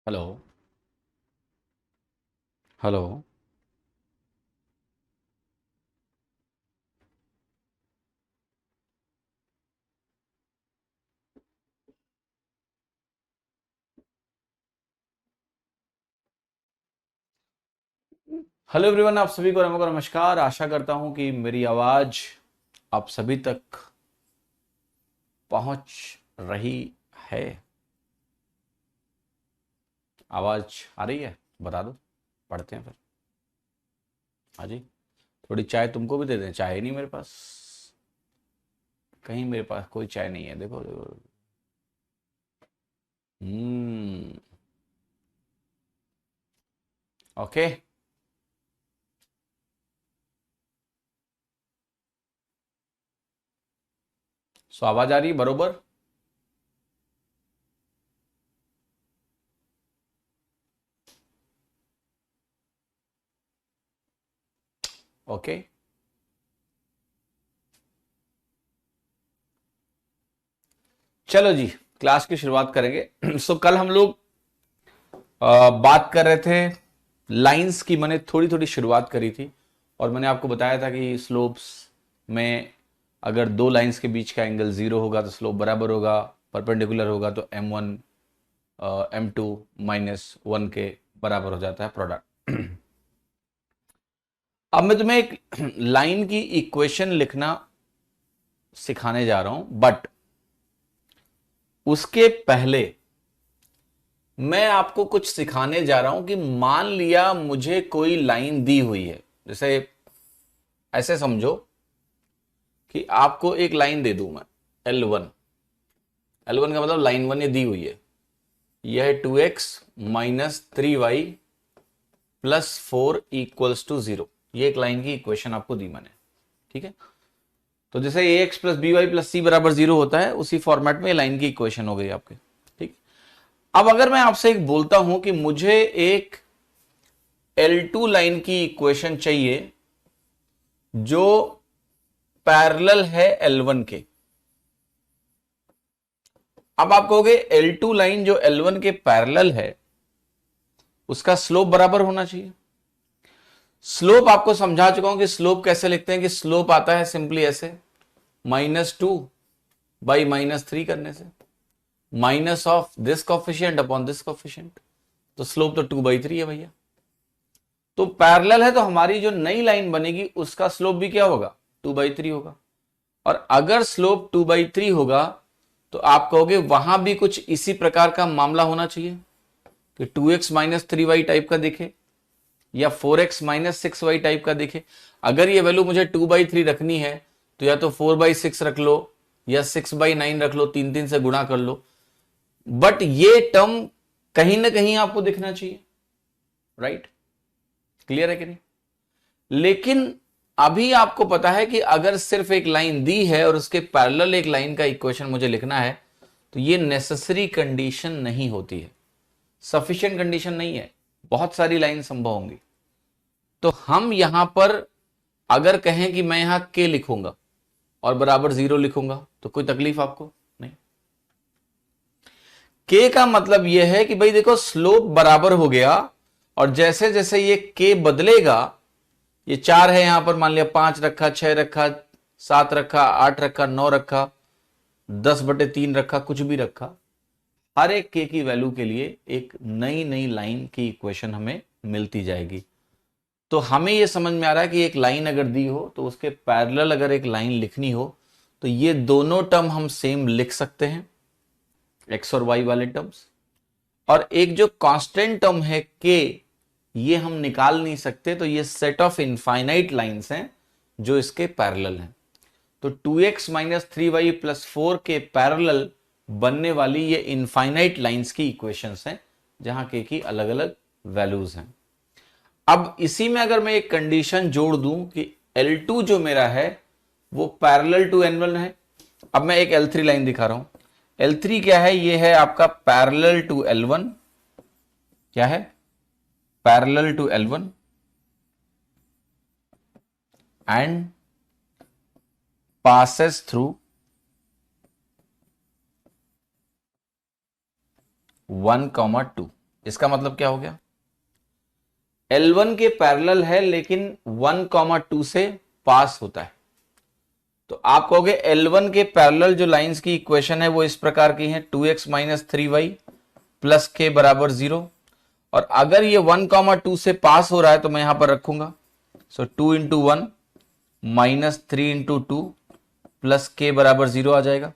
Hello. Hello. Hello everyone, आप सभी को नमस्कार। आशा करता हूं कि मेरी आवाज आप सभी तक पहुंच रही है। आवाज आ रही है? बता दो, पढ़ते हैं फिर। हाँ जी। थोड़ी चाय तुमको भी दे दें? चाय नहीं मेरे पास, कहीं मेरे पास कोई चाय नहीं है। देखो देखो। हम्म। ओके। सो आवाज आ रही है बरोबर? ओके। चलो जी, क्लास की शुरुआत करेंगे। सो कल हम लोग बात कर रहे थे लाइंस की। मैंने थोड़ी थोड़ी शुरुआत करी थी और मैंने आपको बताया था कि स्लोप्स में अगर दो लाइंस के बीच का एंगल जीरो होगा तो स्लोप बराबर होगा, परपेंडिकुलर होगा तो m1 m2 -1 के बराबर हो जाता है प्रोडक्ट। अब मैं तुम्हें एक लाइन की इक्वेशन लिखना सिखाने जा रहा हूं, बट उसके पहले मैं आपको कुछ सिखाने जा रहा हूं कि मान लिया मुझे कोई लाइन दी हुई है। जैसे ऐसे समझो कि आपको एक लाइन दे दूं मैं, L1। L1 का मतलब लाइन वन ये दी हुई है। यह है 2x -3y +4 इक्वल्स टू 0। ये एक लाइन की इक्वेशन आपको दी मैंने, ठीक है। तो जैसे ax + by + c बराबर 0 होता है, उसी फॉर्मेट में लाइन की इक्वेशन हो गई आपके, ठीक। अब अगर मैं आपसे एक बोलता हूं कि मुझे एक L2 लाइन की इक्वेशन चाहिए जो पैरेलल है L1 के। अब आप कहोगे L2 लाइन जो L1 के पैरेलल है उसका स्लोप बराबर होना चाहिए। स्लोप आपको समझा चुका हूं कि स्लोप कैसे लिखते हैं, कि स्लोप आता है सिंपली ऐसे, -2/-3 करने से, minus of this coefficient upon this coefficient. तो स्लोप तो 2/3 है भैया। तो पैरेलल है तो हमारी जो नई लाइन बनेगी उसका स्लोप भी क्या होगा? 2/3 होगा। और अगर स्लोप 2/3 होगा तो आप कहोगे वहां भी कुछ इसी प्रकार का मामला होना चाहिए कि 2x - 3y टाइप का दिखे या 4x - 6y टाइप का दिखे। अगर ये वैल्यू मुझे 2/3 रखनी है तो या तो 4/6 रख लो या 6/9 रख लो, 3 से गुणा कर लो, बट ये टर्म कहीं ना कहीं आपको दिखना चाहिए। राइट? क्लियर है कि नहीं? लेकिन अभी आपको पता है कि अगर सिर्फ एक लाइन दी है और उसके पैरेलल एक लाइन का इक्वेशन मुझे लिखना है तो ये नेसेसरी कंडीशन नहीं होती है, सफिशिएंट कंडीशन नहीं है। बहुत सारी लाइन संभव होंगी। तो हम यहां पर अगर कहें कि मैं यहां के लिखूंगा और बराबर 0 लिखूंगा तो कोई तकलीफ आपको नहीं। के का मतलब यह है कि भाई देखो, स्लोप बराबर हो गया और जैसे जैसे ये के बदलेगा, ये 4 है यहां पर, मान लिया 5 रखा, 6 रखा, 7 रखा, 8 रखा, 9 रखा, 10/3 रखा, कुछ भी रखा, हर एक के की वैल्यू के लिए एक नई नई लाइन की इक्वेशन हमें मिलती जाएगी। तो हमें यह समझ में आ रहा है कि एक लाइन अगर दी हो तो उसके पैरेलल अगर एक लाइन लिखनी हो तो ये दोनों टर्म हम सेम लिख सकते हैं, एक्स और वाई वाले टर्म्स। और एक जो कांस्टेंट टर्म है के, ये हम निकाल नहीं सकते। तो ये सेट ऑफ इनफाइनाइट लाइंस हैं जो इसके पैरेलल हैं। तो 2x - 3y + 4 के पैरेलल बनने वाली ये इनफाइनाइट लाइंस की इक्वेशंस हैं जहां के की अलग अलग वैल्यूज हैं। अब इसी में अगर मैं एक कंडीशन जोड़ दूं कि L2 जो मेरा है वो पैरेलल टू N1 है। अब मैं एक L3 लाइन दिखा रहा हूं। L3 क्या है? ये है आपका पैरेलल टू L1। क्या है? Parallel to L1 and passes through 1, 2। इसका मतलब क्या हो गया, L1 के पैरेलल है लेकिन 1,2 से पास होता है। तो आप कहोगे L1 के पैरेलल जो लाइंस की इक्वेशन है वो इस प्रकार की है, 2x माइनस 3y प्लस के बराबर 0। और अगर ये 1,2 से पास हो रहा है तो मैं यहां पर रखूंगा, सो 2 इंटू 1 माइनस 3 इंटू 2 प्लस के बराबर 0 आ जाएगा।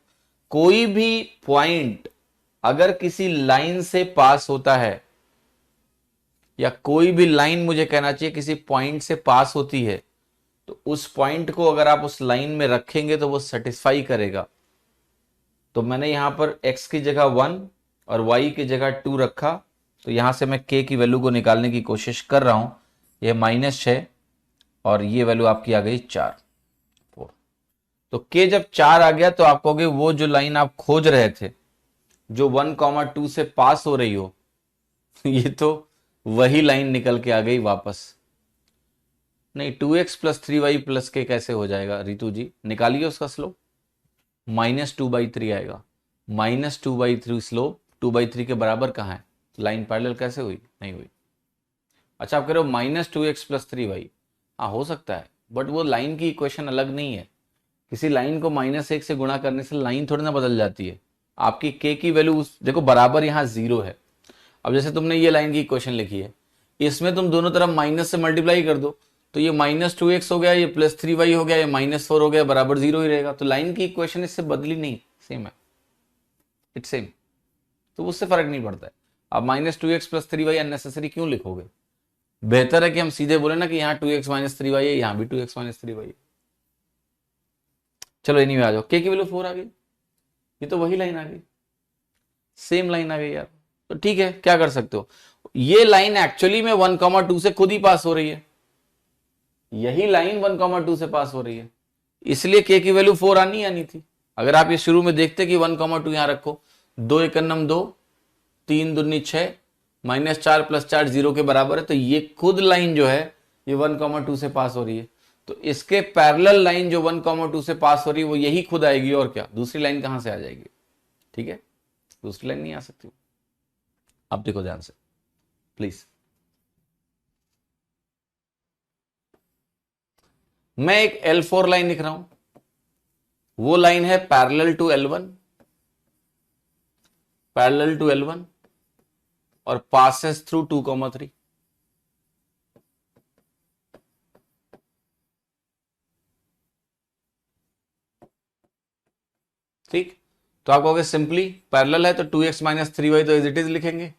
कोई भी पॉइंट अगर किसी लाइन से पास होता है, या कोई भी लाइन मुझे कहना चाहिए किसी पॉइंट से पास होती है, तो उस पॉइंट को अगर आप उस लाइन में रखेंगे तो वो सेटिस्फाई करेगा। तो मैंने यहां पर x की जगह 1 और y की जगह 2 रखा, तो यहां से मैं k की वैल्यू को निकालने की कोशिश कर रहा हूं। यह -6 और ये वैल्यू आपकी आ गई 4। तो k जब 4 आ गया तो आप कहोगे वो जो लाइन आप खोज रहे थे जो 1,2 से पास हो रही हो, ये तो वही लाइन निकल के आ गई वापस। नहीं, 2x प्लस 3y प्लस के कैसे हो जाएगा रितु जी, निकालिए उसका स्लोप, -2/3 आएगा। -2/3 स्लोप 2/3 के बराबर कहाँ है, लाइन पैरेलल कैसे हुई, नहीं हुई। अच्छा आप कह रहे हो -2x प्लस 3y, हाँ हो सकता है, बट वो लाइन की इक्वेशन अलग नहीं है। किसी लाइन को -1 से गुणा करने से लाइन थोड़ी ना बदल जाती है। आपकी k की वैल्यू देखो बराबर यहाँ 0 है। अब जैसे तुमने ये लाइन की इक्वेशन लिखी है, इसमें तुम दोनों तरफ माइनस से मल्टीप्लाई कर दो, तो ये -2x हो गया, ये +3y हो गया, ये -4 हो गया, बराबर 0 ही रहेगा। तो लाइन की इक्वेशन इससे बदली नहीं, सेम है, इट्स सेम, तो उससे फर्क नहीं पड़ता है। अब -2x प्लस 3y अननेसेसरी क्यों लिखोगे, बेहतर है कि हम सीधे बोले ना कि यहाँ 2x माइनस 3y है, यहाँ भी 2x माइनस 3y है। चलो एनीवे आ जाओ, k की वैल्यू 4 आ गई, ये तो वही लाइन आ गई, सेम लाइन आ गई यार। तो ठीक है, क्या कर सकते हो, ये लाइन एक्चुअली में 1,2 से खुद ही पास हो रही है, यही लाइन 1,2 से पास हो रही है, इसलिए k की वैल्यू 4 आनी थी। अगर आप ये शुरू में देखते कि 1,2 यहां रखो, 2 एकन्नम 2, 3 दूनी 6, -4 + 4 0 के बराबर है, तो ये खुद लाइन जो है ये 1,2 से पास हो रही है। तो इसके पैरेलल लाइन जो 1,2 से पास हो रही है वो यही खुद आएगी, और क्या, दूसरी लाइन कहां से आ जाएगी, ठीक है, दूसरी लाइन नहीं आ सकती। अब देखो ध्यान से प्लीज, मैं एक L4 लाइन लिख रहा हूं, वो लाइन है पैरेलल टू L1 और पासेस थ्रू 2,3। ठीक, तो आप कहोगे सिंपली पैरेलल है तो 2x माइनस 3y तो एज इट इज लिखेंगे,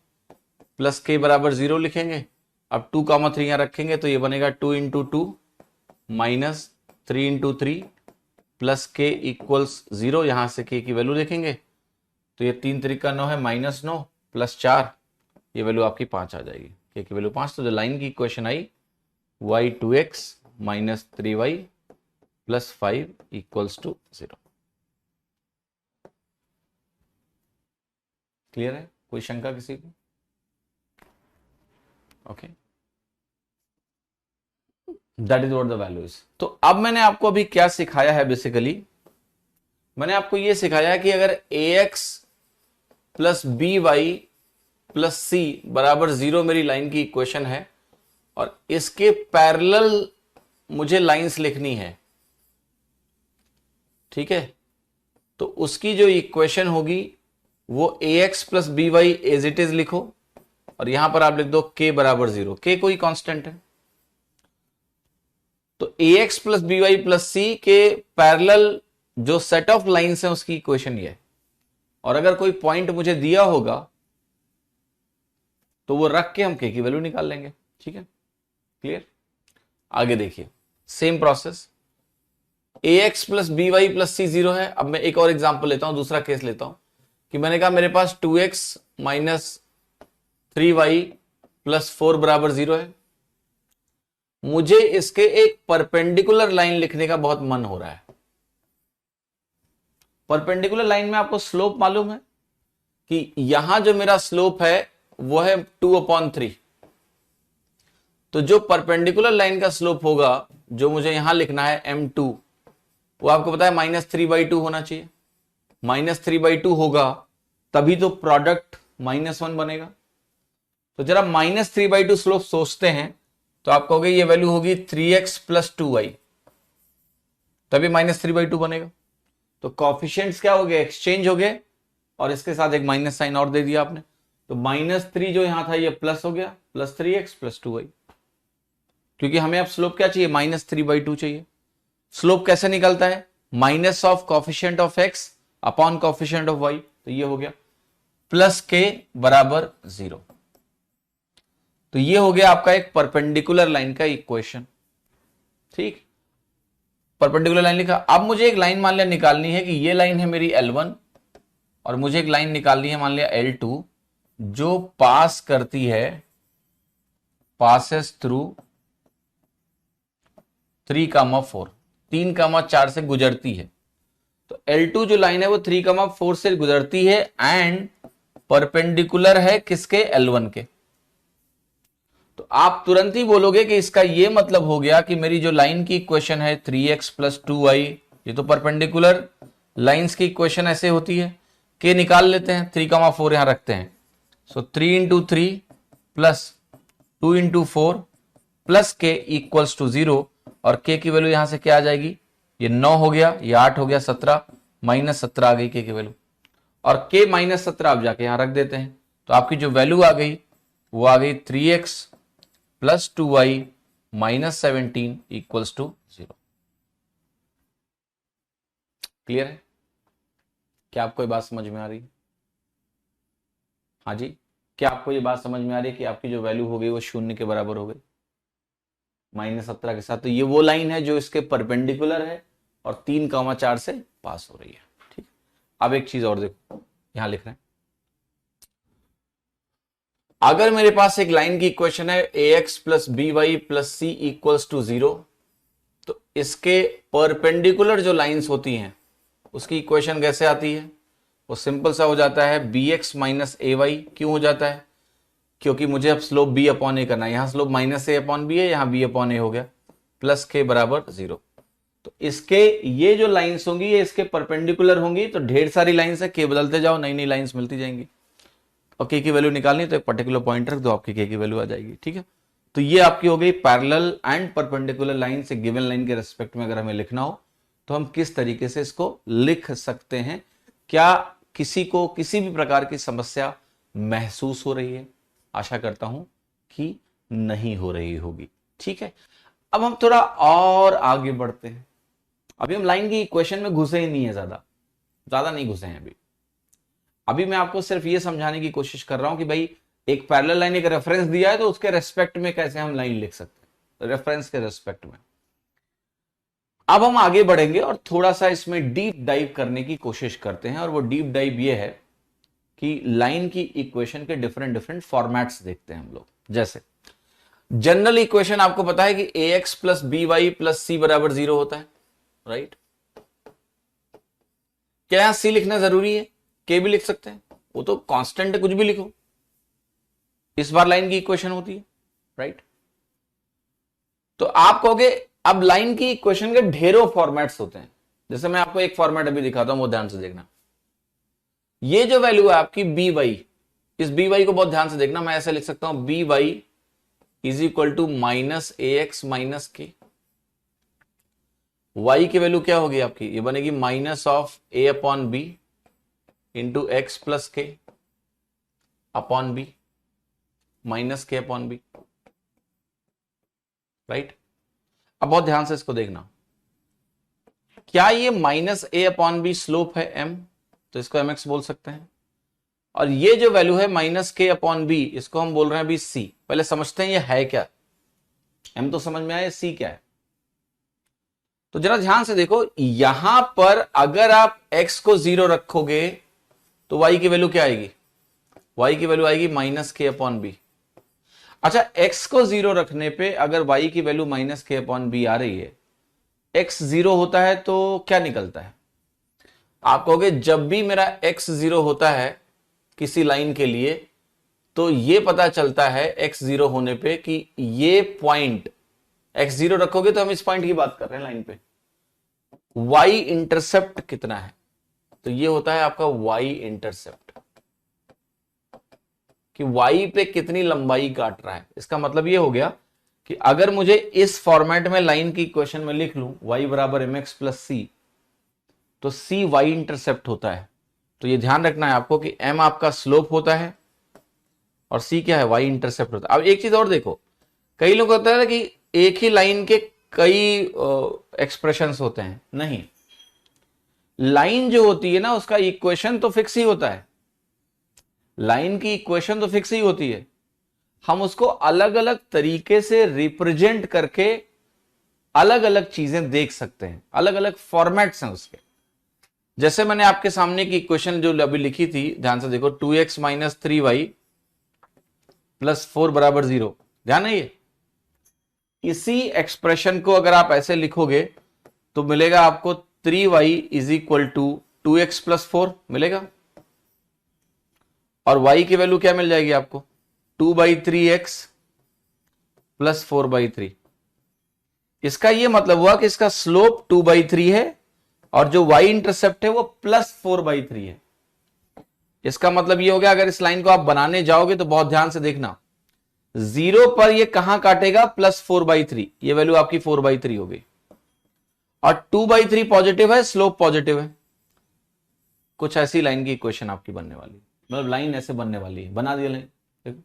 प्लस के बराबर 0 लिखेंगे। अब 2,3 यहां रखेंगे तो ये बनेगा 2 इंटू 2 माइनस 3 इंटू 3 प्लस के इक्वल्स 0, यहां से के की वैल्यू लिखेंगे, तो ये 3 3 9 है, -9 प्लस 4, ये वैल्यू आपकी 5 आ जाएगी, के की वैल्यू 5। तो जो लाइन की इक्वेशन आई y 2x minus 3y plus 5 equals to 0। Clear है, कोई शंका किसी को, okay, that is what the value is. तो अब मैंने आपको अभी क्या सिखाया है, बेसिकली मैंने आपको यह सिखाया है कि अगर ax plus by plus c बराबर 0 मेरी लाइन की इक्वेशन है और इसके पैरेलल मुझे लाइंस लिखनी है, ठीक है, तो उसकी जो इक्वेशन होगी वो ax plus by as it is लिखो, और यहां पर आप लिख दो k बराबर 0, k कोई कांस्टेंट है, तो ax plus by plus c के पैरेलल जो सेट ऑफ लाइंस है उसकी इक्वेशन ये है। और अगर कोई पॉइंट मुझे दिया होगा तो वो रख के हम k की वैल्यू निकाल लेंगे, ठीक है, क्लियर। आगे देखिए same process, ax plus by plus c 0 है। अब मैं एक और एग्जांपल लेता हूं, दूसरा केस लेता हूं कि मैंने कहा मेरे पास 2x माइनस 3y प्लस 4 बराबर 0 है, मुझे इसके एक परपेंडिकुलर लाइन लिखने का बहुत मन हो रहा है। परपेंडिकुलर लाइन में आपको स्लोप मालूम है कि यहां जो मेरा स्लोप है वो है 2/3, तो जो परपेंडिकुलर लाइन का स्लोप होगा जो मुझे यहां लिखना है m2, वो आपको पता है -3/2 होना चाहिए। -3/2 होगा तभी तो प्रोडक्ट -1 बनेगा। तो जरा -3/2 स्लोप सोचते हैं तो आप कहोगे ये वैल्यू होगी 3x + 2y, तभी -3/2 बनेगा। तो कॉफिशिएंट्स क्या हो गए, एक्सचेंज हो गए, और इसके साथ एक माइनस साइन और दे दिया आपने, तो -3 जो यहां था ये प्लस हो गया, +3x + 2y, क्योंकि हमें अब स्लोप क्या चाहिए, -3/2 चाहिए। स्लोप कैसे निकलता है, minus of coefficient of x upon coefficient of y, तो ये हो गया +k = 0। तो ये हो गया आपका एक परपेंडिकुलर लाइन का इक्वेशन। ठीक, परपेंडिकुलर लाइन लिखा। अब मुझे एक लाइन मान लिया निकालनी है कि ये लाइन है मेरी L1 और मुझे एक लाइन निकालनी है मान लिया L2 जो पास करती है, पासेस थ्रू 3,4, 3,4 से गुजरती है। तो L2 जो लाइन है वो 3,4 से गुजरती है एंड परपेंडिकुलर है किसके, L1 के। तो आप तुरंत ही बोलोगे कि इसका ये मतलब हो गया कि मेरी जो लाइन की इक्वेशन है 3x + 2y, ये तो परपेंडिकुलर लाइंस की इक्वेशन ऐसे होती है। के निकाल लेते हैं, 3,4 यहां रखते हैं, सो 3 × 3 + 2 × 4 + k = 0, और k की वैल्यू यहां से क्या आ जाएगी, ये 9 हो गया, ये 8 हो गया, 17, -17 आ गई k की वैल्यू, और k -17 आप जाके यहां रख देते हैं। तो आपकी जो वैल्यू आ गई वो आ गई 3x + 2y - 17 = 0। क्लियर है? क्या आपको ये बात समझ में आ रही है? हाँ जी, क्या आपको ये बात समझ में आ रही है कि आपकी जो वैल्यू हो गई वो 0 के बराबर हो गई -17 के साथ। तो ये वो लाइन है जो इसके परपेंडिकुलर है और 3,4 से पास हो रही है। ठीक, अब एक चीज और देखो, यहां लिख रहे हैं, अगर मेरे पास एक लाइन की इक्वेशन है ax + by + c = 0, तो इसके परपेंडिकुलर जो लाइंस होती हैं उसकी इक्वेशन कैसे आती है, वो सिंपल सा हो जाता है bx - ay। क्यों हो जाता है, क्योंकि मुझे अब स्लोप b/a करना है, यहां स्लोप -a/b है, यहां b/a हो गया, +k = 0। तो इसके ये जो लाइंस होंगी ये इसके परपेंडिकुलर होंगी, तो ढेर सारी लाइंस है, k बदलते जाओ, नई नई लाइंस मिलती जाएंगी, और k की वैल्यू निकालनी तो एक पर्टिकुलर पॉइंट रख दो, आपकी k की वैल्यू आ जाएगी। ठीक है, तो ये आपकी हो गई पैरेलल एंड परपेंडिकुलर लाइन से गिवन लाइन के रेस्पेक्ट में अगर हमें लिखना हो तो हम किस तरीके से इसको लिख सकते हैं। क्या किसी को किसी भी प्रकार की समस्या महसूस हो रही है? आशा करता हूं कि नहीं हो रही होगी। ठीक है, अब हम थोड़ा और आगे बढ़ते हैं। अभी हम लाइन की इक्वेशन में घुसे ही नहीं है, ज्यादा नहीं घुसे हैं अभी मैं आपको सिर्फ ये समझाने की कोशिश कर रहा हूं कि भाई एक पैरेलल लाइन, एक रेफरेंस दिया है तो उसके रेस्पेक्ट में कैसे हम लाइन लिख सकते हैं, रेफरेंस के रेस्पेक्ट में। अब हम आगे बढ़ेंगे और थोड़ा सा इसमें डीप डाइव करने की कोशिश करते हैं, और वो डीप डाइव ये है कि लाइन की इक्वेशन के डिफरेंट डिफरेंट फॉर्मेट्स देखते हैं हम लोग। जैसे जनरल इक्वेशन आपको पता है कि ax + by + c = 0 होता है, राइट? क्या यहां c लिखना जरूरी है? k भी लिख सकते हैं, वो तो कांस्टेंट है, कुछ भी लिखो, इस बार लाइन की इक्वेशन होती है, राइट? तो आप कहोगे अब लाइन की इक्वेशन के ढेरों फॉर्मेट्स होते हैं। जैसे मैं आपको एक फॉर्मेट अभी दिखाता हूं, वो ध्यान से देखना। ये जो वैल्यू है आपकी बी वाई, इस बी वाई को बहुत ध्यान से देखना। मैं ऐसे लिख सकता हूं b y = -ax - k। y की वैल्यू क्या होगी आपकी, ये बनेगी -a/b × x + k upon b -k/b, right? अब बहुत ध्यान से इसको देखना, क्या ये -a/b स्लोप है m, तो इसको mx बोल सकते हैं, और ये जो वैल्यू है -k/b इसको हम बोल रहे हैं अभी c। पहले समझते हैं ये है क्या, m तो समझ में आया, c क्या है। तो जरा ध्यान से देखो, यहां पर अगर आप x को 0 रखोगे तो y की वैल्यू क्या आएगी, y की वैल्यू आएगी -k/b। अच्छा, x को 0 रखने पे अगर y की वैल्यू -k/b आ रही है, x 0 होता है तो क्या निकलता है, आप कहोगे जब भी मेरा x 0 होता है किसी लाइन के लिए तो ये पता चलता है x 0 होने पे कि ये पॉइंट, x 0 रखोगे तो हम इस पॉइंट की बात कर रहे हैं लाइन पे, y इंटरसेप्ट कितना है, तो ये होता है आपका y इंटरसेप्ट। कि y पे कितनी लंबाई काट रहा है। इसका मतलब ये हो गया कि अगर मुझे इस फॉर्मेट में लाइन की इक्वेशन में लिख लूं y बराबर mx प्लस सी, तो c y इंटरसेप्ट होता है। तो ये ध्यान रखना है आपको कि m आपका स्लोप होता है और c क्या है, y इंटरसेप्ट होता है। अब एक चीज और देखो, कई लोग होता है कि एक ही लाइन के कई एक्सप्रेशंस होते हैं। नहीं, लाइन जो होती है ना उसका इक्वेशन तो फिक्स ही होता है, लाइन की इक्वेशन तो फिक्स ही होती है। हम उसको अलग अलग तरीके से रिप्रेजेंट करके अलग अलग चीजें देख सकते हैं, अलग अलग फॉर्मेट्स हैं उसके। जैसे मैंने आपके सामने की इक्वेशन जो अभी लिखी थी, ध्यान से देखो, 2x माइनस 3y प्लस 4 बराबर 0, ध्यान है ये। इसी एक्सप्रेशन को अगर आप ऐसे लिखोगे तो मिलेगा आपको 3y is equal to 2x plus 4 मिलेगा, और y की वैल्यू क्या मिल जाएगी आपको, 2/3x प्लस 4/3। इसका यह मतलब हुआ कि इसका स्लोप 2/3 है और जो y इंटरसेप्ट है वो प्लस 4/3 है। इसका मतलब ये हो गया, अगर इस लाइन को आप बनाने जाओगे तो बहुत ध्यान से देखना, 0 पर ये कहां काटेगा, प्लस 4/3, ये वैल्यू आपकी 4/3 हो गई, और 2/3 पॉजिटिव है, स्लोप पॉजिटिव है। कुछ ऐसी लाइन की इक्वेशन आपकी बनने वाली है, मतलब लाइन ऐसे बनने वाली है, बना दिया लाइन। देखो,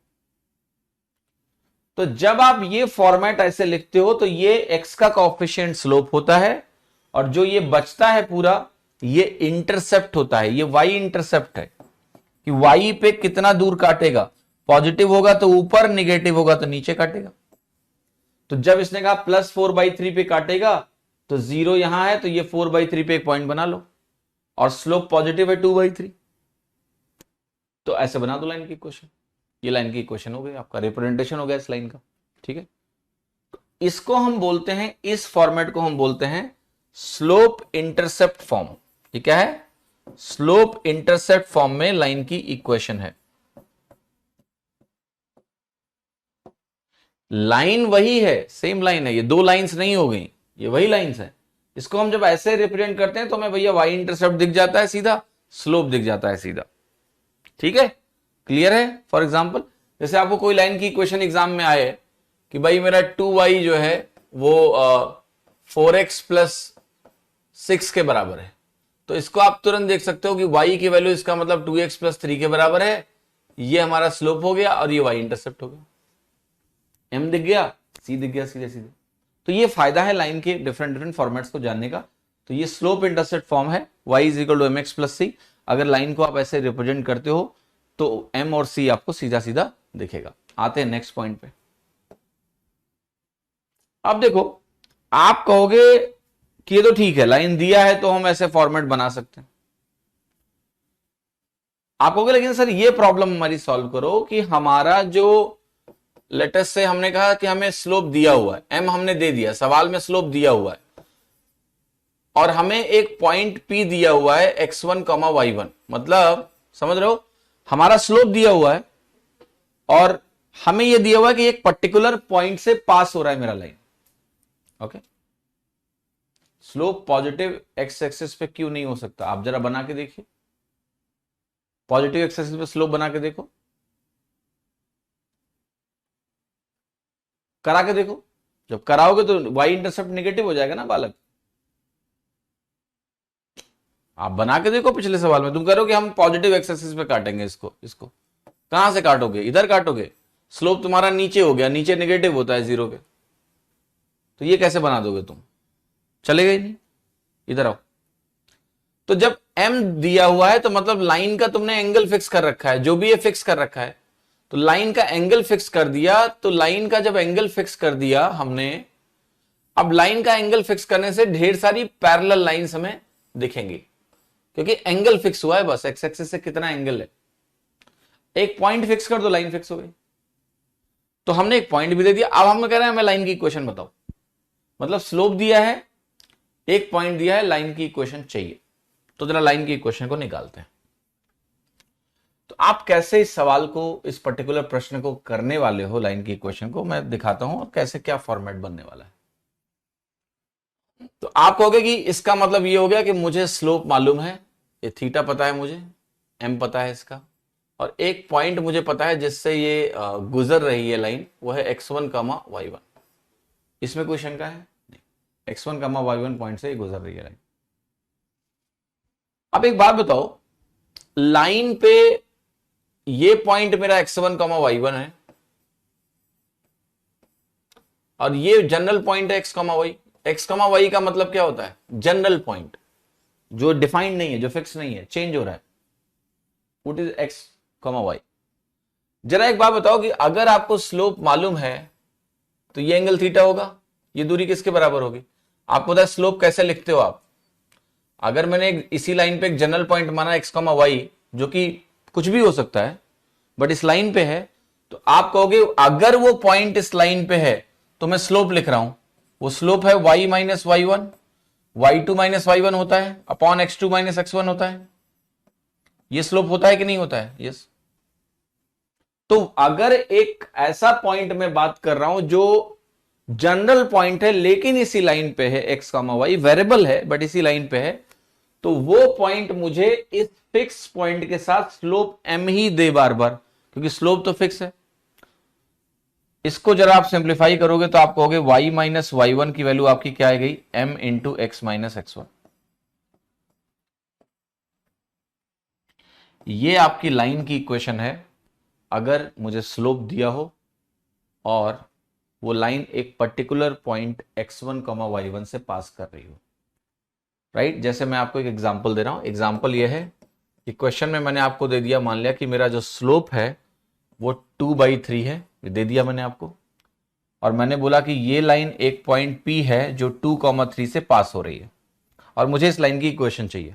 तो जब आप ये फॉर्मेट ऐसे लिखते हो तो ये x का कोएफिशिएंट स्लोप होता है, और जो ये बचता है पूरा ये इंटरसेप्ट होता है, ये y इंटरसेप्ट है कि y पे कितना दूर काटेगा, पॉजिटिव होगा तो ऊपर, निगेटिव होगा तो नीचे काटेगा। तो जब इसने कहा प्लस 4/3 पे काटेगा तो 0 यहां है, तो ये 4/3 पे एक पॉइंट बना लो, और स्लोप पॉजिटिव है 2/3, तो ऐसे बना दो लाइन की इक्वेशन। ये लाइन की इक्वेशन हो गई, आपका रिप्रेजेंटेशन हो गया इस लाइन का, ठीक है। तो इसको हम बोलते हैं, इस फॉर्मेट को हम बोलते हैं स्लोप इंटरसेप्ट फॉर्म। ये क्या है, स्लोप इंटरसेप्ट फॉर्म में लाइन की इक्वेशन है। लाइन वही है, सेम लाइन है, ये दो लाइंस नहीं हो गई, ये वही लाइंस है। इसको हम जब ऐसे रिप्रेजेंट करते हैं तो हमें भैया y इंटरसेप्ट दिख जाता है सीधा, स्लोप दिख जाता है सीधा, ठीक है, क्लियर है। फॉर एग्जांपल, जैसे आपको कोई लाइन की इक्वेशन एग्जाम में आए कि भाई मेरा 2y जो है वो 4x प्लस 6 के बराबर है, तो इसको आप तुरंत देख सकते हो कि y की वैल्यू, इसका मतलब 2x प्लस 3 के बराबर है, ये हमारा स्लोप हो गया और ये y इंटरसेप्ट हो गया, m दिख गया, c दिख गया, सीधे सीधे। तो ये फायदा है लाइन के डिफरेंट फॉर्मेट्स को जानने का। तो ये स्लोप इंटरसेप्ट फॉर्म है, y is equal to mx plus C. अगर लाइन को आप ऐसे रिप्रेजेंट करते हो तो m और c आपको सीधा सीधा दिखेगा। आते हैं नेक्स्ट पॉइंट पे। अब देखो, आप कहोगे कि ये तो ठीक है, लाइन दिया है तो हम ऐसे फॉर्मेट बना सकते हैं। आप कहोगे लेकिन सर ये प्रॉब्लम हमारी सॉल्व करो कि हमारा जो लेटेस्ट से हमने कहा कि हमें स्लोप दिया हुआ है, m हमने दे दिया, सवाल में स्लोप दिया हुआ है, और हमें एक पॉइंट P दिया हुआ है x1, y1, मतलब समझ रहे हो, हमारा स्लोप दिया हुआ है और हमें यह दिया हुआ है कि एक पर्टिकुलर पॉइंट से पास हो रहा है मेरा line. Okay, slope positive x axis पे क्यों नहीं हो सकता, आप जरा बना के देखिए, पॉजिटिव एक्स एक्सिस पे स्लोप बना के देखो, करा के देखो। जब कराओगे तो y इंटरसेप्ट नेगेटिव हो जाएगा ना बालक। आप बना के देखो, पिछले सवाल में तुम करो कि हम पॉजिटिव एक्स एक्सिस पे काटेंगे इसको, कहां से काटोगे, इधर काटोगे, स्लोप तुम्हारा नीचे हो गया, नीचे नेगेटिव होता है 0 के, तो ये कैसे बना दोगे तुम, चलेगा ही नहीं। इधर आओ, तो जब m दिया हुआ है तो मतलब लाइन का तुमने एंगल फिक्स कर रखा है, जो भी ये फिक्स कर रखा है, तो लाइन का एंगल फिक्स कर दिया। तो लाइन का जब एंगल फिक्स कर दिया हमने, अब लाइन का एंगल फिक्स करने से ढेर सारी पैरेलल लाइंस हमें दिखेंगी, क्योंकि एंगल फिक्स हुआ है, बस एक्स एक्सिस से कितना एंगल है, एक पॉइंट फिक्स कर दो, लाइन फिक्स हो गई। तो हमने एक पॉइंट भी दे दिया, अब हम कह रहे हैं हमें लाइन की इक्वेशन बताओ, मतलब स्लोप दिया है, एक पॉइंट दिया है, लाइन की इक्वेशन चाहिए। तो जरा लाइन की इक्वेशन को निकालते हैं। तो आप कैसे इस सवाल को, इस पर्टिकुलर प्रश्न को करने वाले हो, लाइन की इक्वेशन को मैं दिखाता हूं और कैसे क्या फॉर्मेट बनने वाला है। तो आप कहोगे कि इसका मतलब ये हो गया कि मुझे स्लोप मालूम है, ये थीटा पता है मुझे, m पता है इसका, और एक पॉइंट मुझे पता है जिससे ये गुजर रही है लाइन, वो है x1 कामा y1। इसमें कोई शंका है नहीं, x1 कामा y1 पॉइंट से गुजर रही है लाइन। अब एक बात बताओ, लाइन पे ये पॉइंट मेरा x1 कामा y1 है और ये जनरल पॉइंट है x comma y। x comma y का मतलब क्या होता है? जनरल पॉइंट, जो डिफाइंड नहीं है, जो फिक्स नहीं है, चेंज हो रहा है, what is x comma y। जरा एक बात बताओ कि अगर आपको स्लोप मालूम है तो ये एंगल थीटा होगा, ये दूरी किसके बराबर होगी? आपको पता है स्लोप कैसे लिखते हो आप? अगर मैंने इसी लाइन पे एक जनरल पॉइंट माना x कामा y, जो कि कुछ भी हो सकता है बट इस लाइन पे है, तो आप कहोगे अगर वो पॉइंट इस लाइन पे है तो मैं स्लोप लिख रहा हूं, वो स्लोप है y minus y1, y2 minus y1 होता है अपॉन x2 माइनस x1 होता है। ये स्लोप होता है कि नहीं होता है? यस। तो अगर एक ऐसा पॉइंट में बात कर रहा हूं जो जनरल पॉइंट है लेकिन इसी लाइन पे है, x कामा y वेरिएबल है बट इसी लाइन पे है, तो वो पॉइंट मुझे इस फिक्स पॉइंट के साथ स्लोप m ही दे बार बार, क्योंकि स्लोप तो फिक्स है। इसको जरा आप सिंप्लीफाई करोगे तो आप कहोगे y माइनस y1 की वैल्यू आपकी क्या आ गई? m into x minus x1। ये आपकी लाइन की इक्वेशन है अगर मुझे स्लोप दिया हो और वो लाइन एक पर्टिकुलर पॉइंट x1 कमा y1 से पास कर रही हो, राइट। जैसे मैं आपको एक एग्जांपल दे रहा हूं। एग्जांपल ये है कि क्वेश्चन में मैंने आपको दे दिया, मान लिया कि मेरा जो स्लोप है वो 2/3 है, दे दिया मैंने आपको, और मैंने बोला कि ये लाइन एक पॉइंट P है जो 2,3 से पास हो रही है और मुझे इस लाइन की इक्वेशन चाहिए।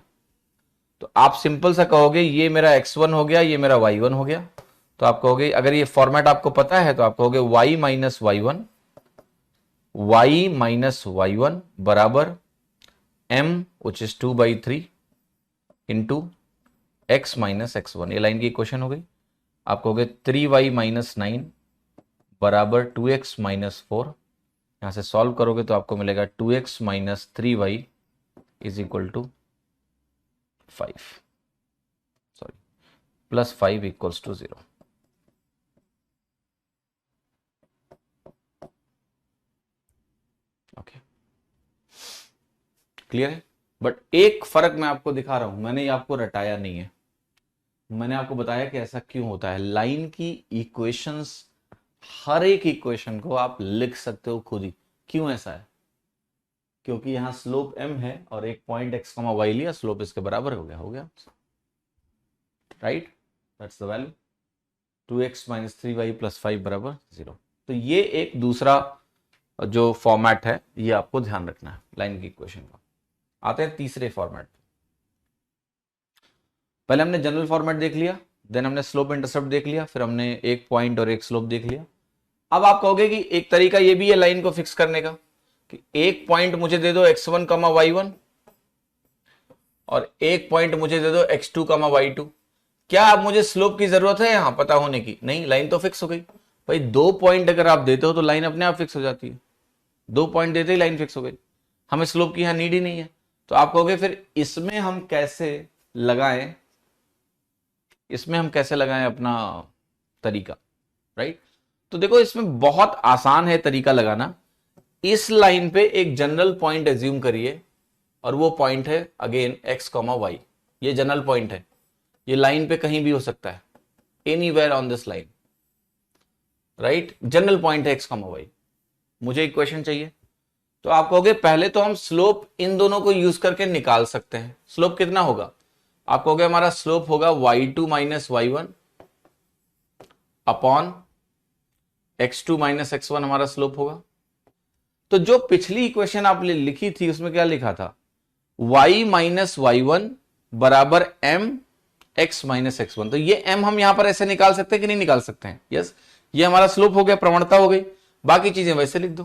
तो आप सिंपल सा कहोगे ये मेरा x1 हो गया, ये मेरा y1 हो गया। तो आप कहोगे, अगर ये फॉर्मेट आपको पता है तो आप कहोगे y माइनस y1 बराबर m which is 2/3 into x minus x1। ये लाइन की इक्वेशन हो गई। आप कहोगे 3y माइनस 9 बराबर 2x माइनस 4। यहां से सॉल्व करोगे तो आपको मिलेगा 2x minus 3y is equal to 5, sorry plus 5 equals to 0। Okay, clear है? बट एक फर्क मैं आपको दिखा रहा हूं, मैंने ये आपको रटाया नहीं है, मैंने आपको बताया कि ऐसा क्यों होता है। लाइन की इक्वेशंस, हर एक इक्वेशन को आप लिख सकते हो खुद ही। क्यों ऐसा है? क्योंकि यहां स्लोप m है और एक पॉइंट x, y लिया, स्लोप इसके बराबर हो गया, right. That's the value 2x minus 3y plus 5 बराबर 0। तो ये एक दूसरा जो फॉर्मेट है ये आपको ध्यान रखना है लाइन की इक्वेशन का। आते हैं तीसरे फॉर्मेट। पहले हमने जनरल फॉर्मेट देख लिया, देन हमने स्लोप इंटरसेप्ट देख लिया, फिर हमने एक पॉइंट और एक स्लोप देख लिया। अब आप कहोगे कि एक तरीका ये भी है लाइन को फिक्स करने का कि एक पॉइंट मुझे दे दो x1 कमा y1 और एक पॉइंट मुझे दे दो x2 कमा y2। क्या अब मुझे स्लोप की जरूरत है यहां पता होने की? नहीं, लाइन तो फिक्स हो गई। भाई 2 पॉइंट अगर आप देते हो तो लाइन अपने आप फिक्स हो जाती है। 2 पॉइंट देते ही लाइन फिक्स हो गई, हमें स्लोप की यहां नीड ही नहीं है। तो आप कहोगे फिर इसमें हम कैसे लगाएं, अपना तरीका, राइट। तो देखो इसमें बहुत आसान है तरीका लगाना। इस लाइन पे एक जनरल पॉइंट एज्यूम करिए और वो पॉइंट है अगेन x, y। ये जनरल पॉइंट है, ये लाइन पे कहीं भी हो सकता है, anywhere on this line, right. General point है x, y। मुझे इक्वेशन चाहिए, तो आप कहोगे पहले तो हम स्लोप इन दोनों को यूज करके निकाल सकते हैं। स्लोप कितना होगा? आप कहोगे हमारा स्लोप होगा y2 minus y1 upon x2 minus x1 हमारा स्लोप होगा। तो जो पिछली इक्वेशन आपने लिखी थी उसमें क्या लिखा था? y माइनस y1 बराबर m x माइनस x1। तो ये m हम यहां पर ऐसे निकाल सकते हैं कि नहीं निकाल सकते हैं? यस, ये हमारा स्लोप हो गया, प्रवणता हो गई। बाकी चीजें वैसे लिख दो,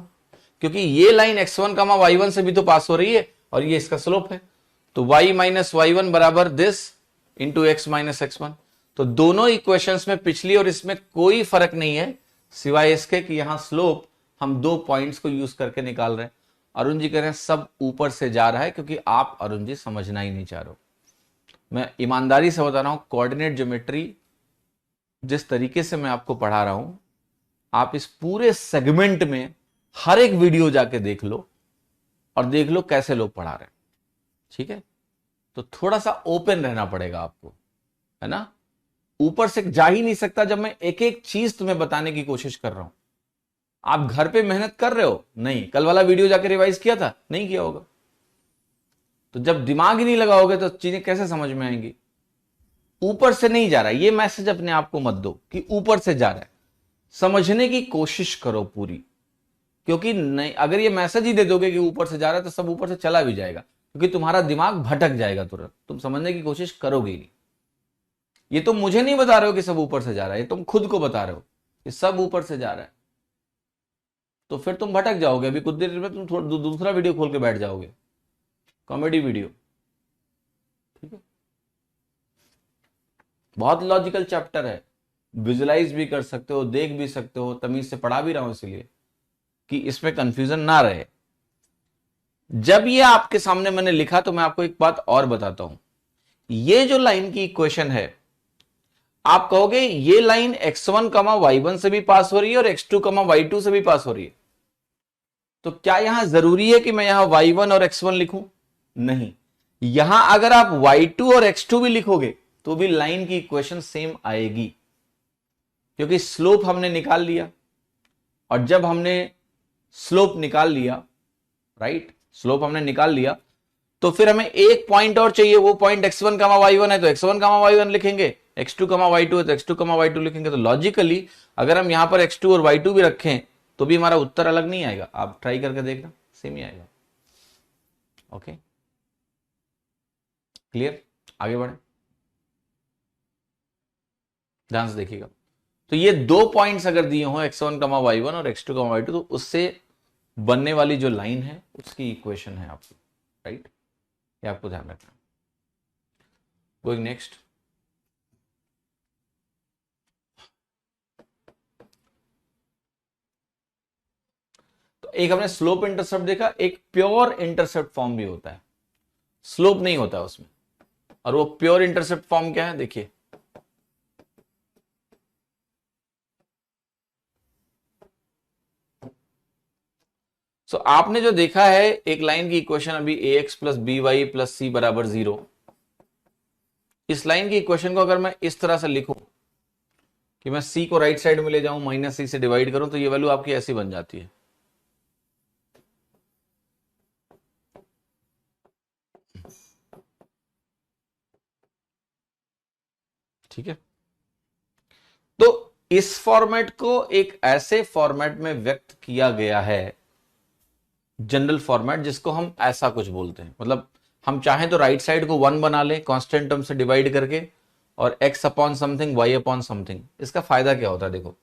क्योंकि ये लाइन x1 कमा y1 से भी तो पास हो रही है और ये इसका स्लोप है। तो y माइनस y1 बराबर this into x minus x1। तो दोनों इक्वेशंस में पिछली और इसमें कोई फर्क नहीं है सिवाय इसके कि यहां स्लोप हम 2 पॉइंट्स को यूज करके निकाल रहे हैं। अरुण जी कह रहे हैं सब ऊपर से जा रहा है, क्योंकि आप अरुण जी समझना ही नहीं चाह रहे हो। मैं ईमानदारी से बता रहा हूं, कोऑर्डिनेट ज्योमेट्री जिस तरीके से मैं आपको पढ़ा रहा हूं, आप इस पूरे सेगमेंट में हर एक वीडियो जाके देख लो और देख लो कैसे लोग पढ़ा रहे हैं। ठीक है, तो थोड़ा सा ओपन रहना पड़ेगा आपको, है ना। ऊपर से जा ही नहीं सकता जब मैं एक एक चीज तुम्हें बताने की कोशिश कर रहा हूं। आप घर पे मेहनत कर रहे हो? नहीं। कल वाला वीडियो जाके रिवाइज किया था? नहीं किया होगा। तो जब दिमाग ही नहीं लगाओगे तो चीजें कैसे समझ में आएंगी? ऊपर से नहीं जा रहा है, ये मैसेज अपने आप को मत दो कि ऊपर से जा रहा है। समझने की कोशिश करो पूरी, क्योंकि नहीं, अगर ये मैसेज ही दे दोगे कि ऊपर से जा रहा है तो सब ऊपर से चला भी जाएगा, क्योंकि तुम्हारा दिमाग भटक जाएगा तुरंत, तुम समझने की कोशिश करोगे ही नहीं। ये तुम मुझे नहीं बता रहे हो कि सब ऊपर से जा रहा है, ये तुम खुद को बता रहे हो कि सब ऊपर से जा रहा है, तो फिर तुम भटक जाओगे। अभी कुछ देर में तुम थोड़ा दूसरा वीडियो खोल के बैठ जाओगे, कॉमेडी वीडियो। ठीक है, बहुत लॉजिकल चैप्टर है, विजुलाइज भी कर सकते हो, देख भी सकते हो, तमीज से पढ़ा भी रहा हूं इसलिए कि इसमें कंफ्यूजन ना रहे। जब ये आपके सामने मैंने लिखा तो मैं आपको एक बात और बताता हूं। ये जो लाइन की इक्वेशन है, आप कहोगे ये लाइन x1, y1 से भी पास हो रही है और x2, y2 से भी पास हो रही है, तो क्या यहां जरूरी है कि मैं यहां y1 और x1 लिखूं? नहीं। यहां अगर आप y2 और x2 भी लिखोगे तो भी लाइन की इक्वेशन सेम आएगी, क्योंकि स्लोप हमने निकाल लिया। और जब हमने स्लोप निकाल लिया, राइट, स्लोप हमने निकाल लिया, तो फिर हमें एक पॉइंट और चाहिए। वो पॉइंट x1, y1 है तो x1, y1 लिखेंगे, x2, y2 है तो x2, y2 लिखेंगे। तो लॉजिकली अगर हम यहां पर x2 और y2 भी रखें तो भी हमारा उत्तर अलग नहीं आएगा। आप ट्राई करके देखना, सेम ही आएगा। Okay, clear? आगे बढ़े, ध्यान से देखिएगा। तो ये दो पॉइंट्स अगर दिए हो x1, y1 और x2, y2, तो उससे बनने वाली जो लाइन है उसकी इक्वेशन है आपकी, राइट। ये आपको ध्यान रखना। गोइंग नेक्स्ट, तो एक हमने स्लोप इंटरसेप्ट देखा, एक प्योर इंटरसेप्ट फॉर्म भी होता है, स्लोप नहीं होता है उसमें। और वो प्योर इंटरसेप्ट फॉर्म क्या है, देखिए। सो आपने जो देखा है एक लाइन की इक्वेशन अभी ax plus B y plus C बराबर 0, इस लाइन की इक्वेशन को अगर मैं इस तरह से लिखूं कि मैं c को राइट साइड में ले जाऊं, माइनस सी से डिवाइड करूं, तो ये वैल्यू आपकी ऐसी बन जाती है। ठीक है, तो इस फॉर्मेट को एक ऐसे फॉर्मेट में व्यक्त किया गया है, जनरल फॉर्मेट, जिसको हम ऐसा कुछ बोलते हैं। मतलब हम चाहें तो राइट साइड को 1 बना लें कांस्टेंट टर्म से डिवाइड करके, और x upon something, y upon something. इसका फायदा क्या होता है, देखो,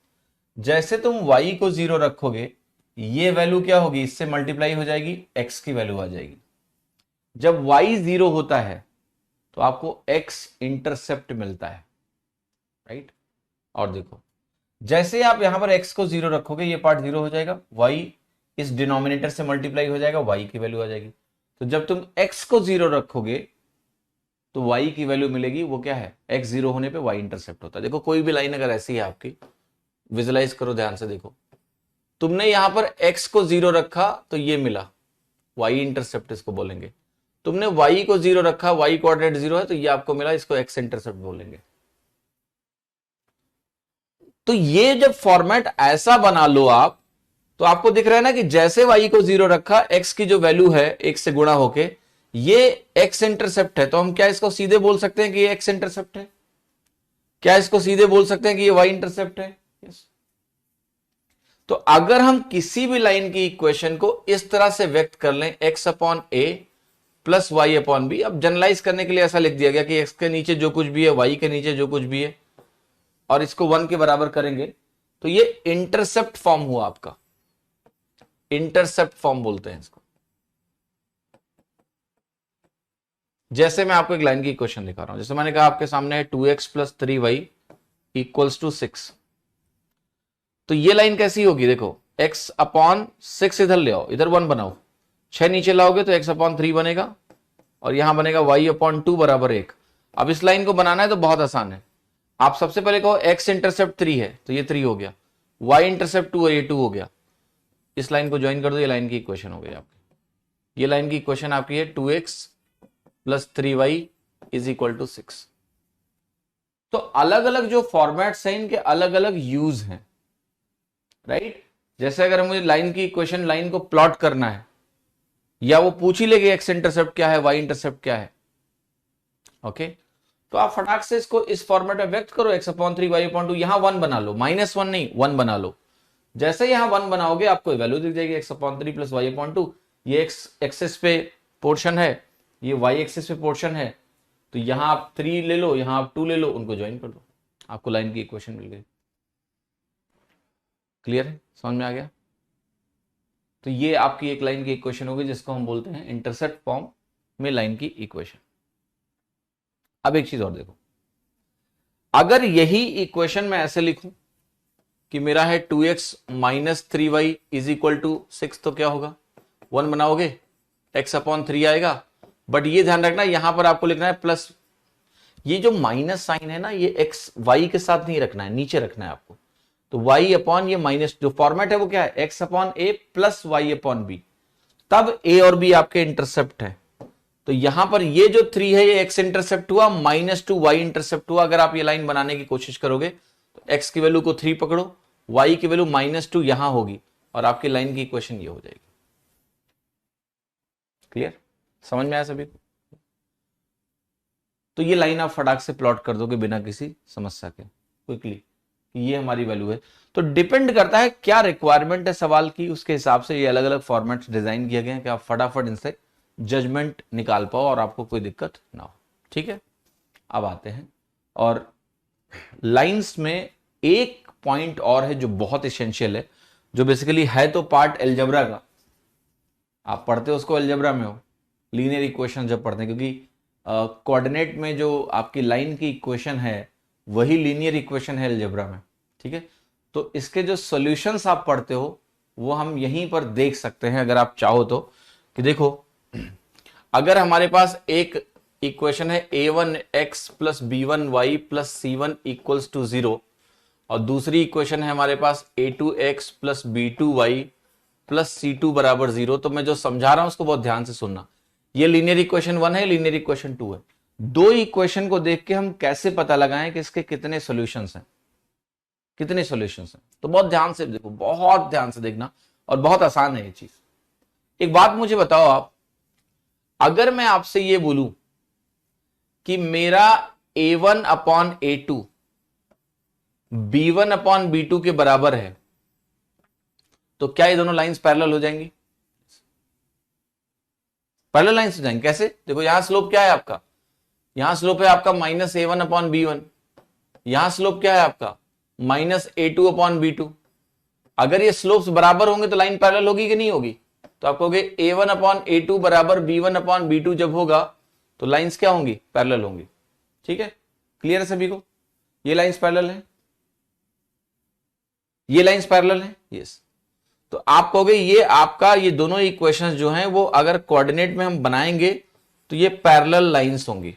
जैसे तुम y को 0 रखोगे, ये वैल्यू क्या होगी, इससे मल्टीप्लाई हो जाएगी, x की वैल्यू आ जाएगी। जब y 0 होता है तो आपको x इंटरसेप्ट मिलता है, राइट। और देखो, जैसे आप यहां पर x को 0 रखोगे, ये पार्ट 0 हो जाएगा, y इस डिनोमिनेटर से मल्टीप्लाई हो जाएगा, y की वैल्यू आ जाएगी। तो जब तुम x को 0 रखोगे तो y की वैल्यू मिलेगी, वो क्या है, x 0 होने पे y इंटरसेप्ट होता है। देखो, कोई भी लाइन अगर ऐसी है आपकी, विजुलाइज करो ध्यान से, देखो, तुमने यहां पर x को 0 रखा तो ये मिला, y इंटरसेप्ट इसको बोलेंगे। तुमने y को 0 रखा, y कोऑर्डिनेट 0 है तो ये आपको मिला, इसको x इंटरसेप्ट बोलेंगे। तो ये जब फॉर्मेट ऐसा बना लो आप, तो आपको दिख रहा है ना कि जैसे y को 0 रखा, x की जो वैल्यू है 1 से गुणा होके, ये x इंटरसेप्ट है। तो हम क्या इसको सीधे बोल सकते हैं कि ये x इंटरसेप्ट है? क्या इसको सीधे बोल सकते हैं कि ये y इंटरसेप्ट है? यस। तो अगर हम किसी भी लाइन की इक्वेशन को इस तरह से व्यक्त कर लें, x अपॉन ए प्लस वाई अपॉन बी, अब जनरलाइज करने के लिए ऐसा लिख दिया गया कि x के नीचे जो कुछ भी है, y के नीचे जो कुछ भी है, और इसको 1 के बराबर करेंगे, तो ये इंटरसेप्ट फॉर्म हुआ आपका, इंटरसेप्ट फॉर्म बोलते हैं इसको। जैसे मैं आपको एक लाइन की इक्वेशन दिखा रहा हूं, जैसे मैंने कहा आपके सामने है 2x plus 3y equals to 6। तो ये लाइन कैसी होगी, देखो, x अपॉन 6 इधर ले आओ, इधर 1 बनाओ, 6 नीचे लाओगे तो x अपॉन 3 बनेगा, और यहां बनेगा y अपॉन 2 बराबर 1। अब इस लाइन को बनाना है तो बहुत आसान है, आप सबसे पहले कहो x इंटरसेप्ट 3 है तो ये 3 हो गया, y इंटरसेप्ट 2 है ये 2 हो गया, इस लाइन को ज्वाइन कर दो, ये लाइन की इक्वेशन हो गई आपकी। ये लाइन की इक्वेशन आपकी है 2x plus 3y is equal to 6। तो अलग अलग जो फॉर्मेट्स हैं इनके अलग अलग यूज हैं, राइट। जैसे अगर मुझे लाइन की इक्वेशन, लाइन को प्लॉट करना है, या वो पूछ ही लेगी x इंटरसेप्ट क्या है, y इंटरसेप्ट क्या है, ओके तो आप फटाक से इसको इस फॉर्मेट में व्यक्त करो, x/3 y/2, यहां 1 बना लो, -1 नहीं 1 बना लो। जैसे यहां 1 बनाओगे आपको वैल्यू दिख जाएगी x/3 प्लस y/2। ये x एक्सिस पे पोर्शन है, ये y एक्सिस पे पोर्शन है, तो यहां आप 3 ले लो, यहां आप 2 ले लो, उनको ज्वाइन कर दो, आपको लाइन की इक्वेशन मिल गई। क्लियर है, समझ में आ गया। तो ये आपकी एक लाइन की इक्वेशन होगी जिसको हम बोलते हैं इंटरसेप्ट फॉर्म में लाइन की इक्वेशन। अब एक चीज और देखो, अगर यही इक्वेशन मैं ऐसे लिखूं कि मेरा है 2x minus 3y is equal to 6, तो क्या होगा, 1 बनाओगे x/3 आएगा, बट ये ध्यान रखना यहां पर आपको लिखना है प्लस, ये जो माइनस साइन है ना ये x y के साथ नहीं रखना है, नीचे रखना है आपको। तो y अपॉन ये माइनस, जो फॉर्मेट है वो क्या है, x/a प्लस y/b, तब a और b आपके इंटरसेप्ट है। तो यहां पर ये जो 3 है ये x इंटरसेप्ट हुआ, -2 y इंटरसेप्ट हुआ। अगर आप ये लाइन बनाने की कोशिश करोगे तो x की वैल्यू को 3 पकड़ो, y की वैल्यू -2 यहां होगी, और आपकी लाइन की इक्वेशन ये हो जाएगी। क्लियर, समझ में आया सभी को। तो ये लाइन आप फटाक से प्लॉट कर दोगे बिना किसी समस्या के, क्विकली, ये हमारी वैल्यू है। तो डिपेंड करता है क्या रिक्वायरमेंट है सवाल की, उसके हिसाब से ये अलग अलग फॉर्मेट्स डिजाइन किए गए हैं कि आप फटाफट इनसे जजमेंट निकाल पाओ और आपको कोई दिक्कत ना हो। ठीक है, अब आते हैं, और लाइंस में एक पॉइंट और है जो बहुत एसेंशियल है, जो बेसिकली है तो पार्ट अलजेब्रा का, आप पढ़ते हो उसको अलजेब्रा में हो, लीनियर इक्वेशन जब पढ़ते हैं, क्योंकि कोऑर्डिनेट में जो आपकी लाइन की इक्वेशन है वही लीनियर इक्वेशन है अलजेब्रा में। ठीक है, तो इसके जो सॉल्यूशंस आप पढ़ते हो वो हम यहीं पर देख सकते हैं अगर आप चाहो तो, कि देखो अगर हमारे पास एक इक्वेशन है a1x plus b1y plus c1 equals to 0, और दूसरी इक्वेशन है हमारे पास a2x plus b2y plus c2 बराबर 0, तो मैं जो समझा रहा हूं उसको बहुत ध्यान से सुनना। ये लीनियर इक्वेशन 1 है, लीनियर इक्वेशन 2 है। दो इक्वेशन को देख के हम कैसे पता लगाएं कि इसके कितने सॉल्यूशंस हैं, कितने सॉल्यूशंस हैं, तो बहुत ध्यान से देखो, बहुत ध्यान से देखना, और बहुत आसान है ये चीज। एक बात मुझे बताओ आप, अगर मैं आपसे ये बोलूं कि मेरा a1 upon a2 b1 upon b2 के बराबर है, तो क्या ये दोनों लाइंस पैरेलल हो जाएंगी? पैरेलल लाइंस हो जाएंगी। कैसे? देखो यहां स्लोप क्या है आपका, यहां स्लोप है आपका -a1 अपॉन b1, यहां स्लोप क्या है आपका -a2 अपॉन b2। अगर ये स्लोप्स बराबर होंगे तो लाइन पैरेलल होगी कि नहीं होगी? तो आप कहोगे a1 अपॉन a2 बराबर b1 अपॉन b2 जब होगा तो लाइंस क्या होंगी? पैरेलल होंगी। ठीक है, क्लियर है सभी को? ये लाइंस पैरेलल है, ये लाइंस पैरेलल है, यस। तो आप कहोगे ये आपका, ये दोनों इक्वेशंस जो हैं वो अगर कोऑर्डिनेट में हम बनाएंगे तो ये पैरेलल लाइंस होंगी।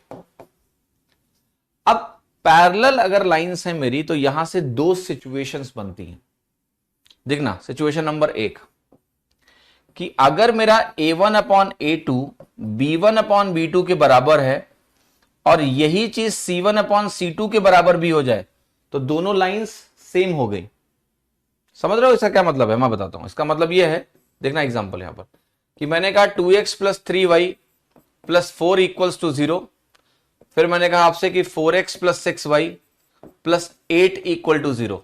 अब पैरेलल अगर लाइंस हैं मेरी, तो यहां से दो सिचुएशंस बनती हैं। देखना, सिचुएशन नंबर 1 कि अगर मेरा a1 upon a2 b1 upon b2 के बराबर है और यही चीज c1 अपॉन c2 के बराबर भी हो जाए, तो दोनों लाइंस सेम हो गई। समझ रहे हो इसका क्या मतलब है? मैं बताता हूं। इसका मतलब यह है, देखना एग्जांपल यहां पर, कि मैंने कहा 2x plus 3y plus 4 equals to 0, फिर मैंने कहा आपसे कि 4x plus 6y plus 8 equal to 0।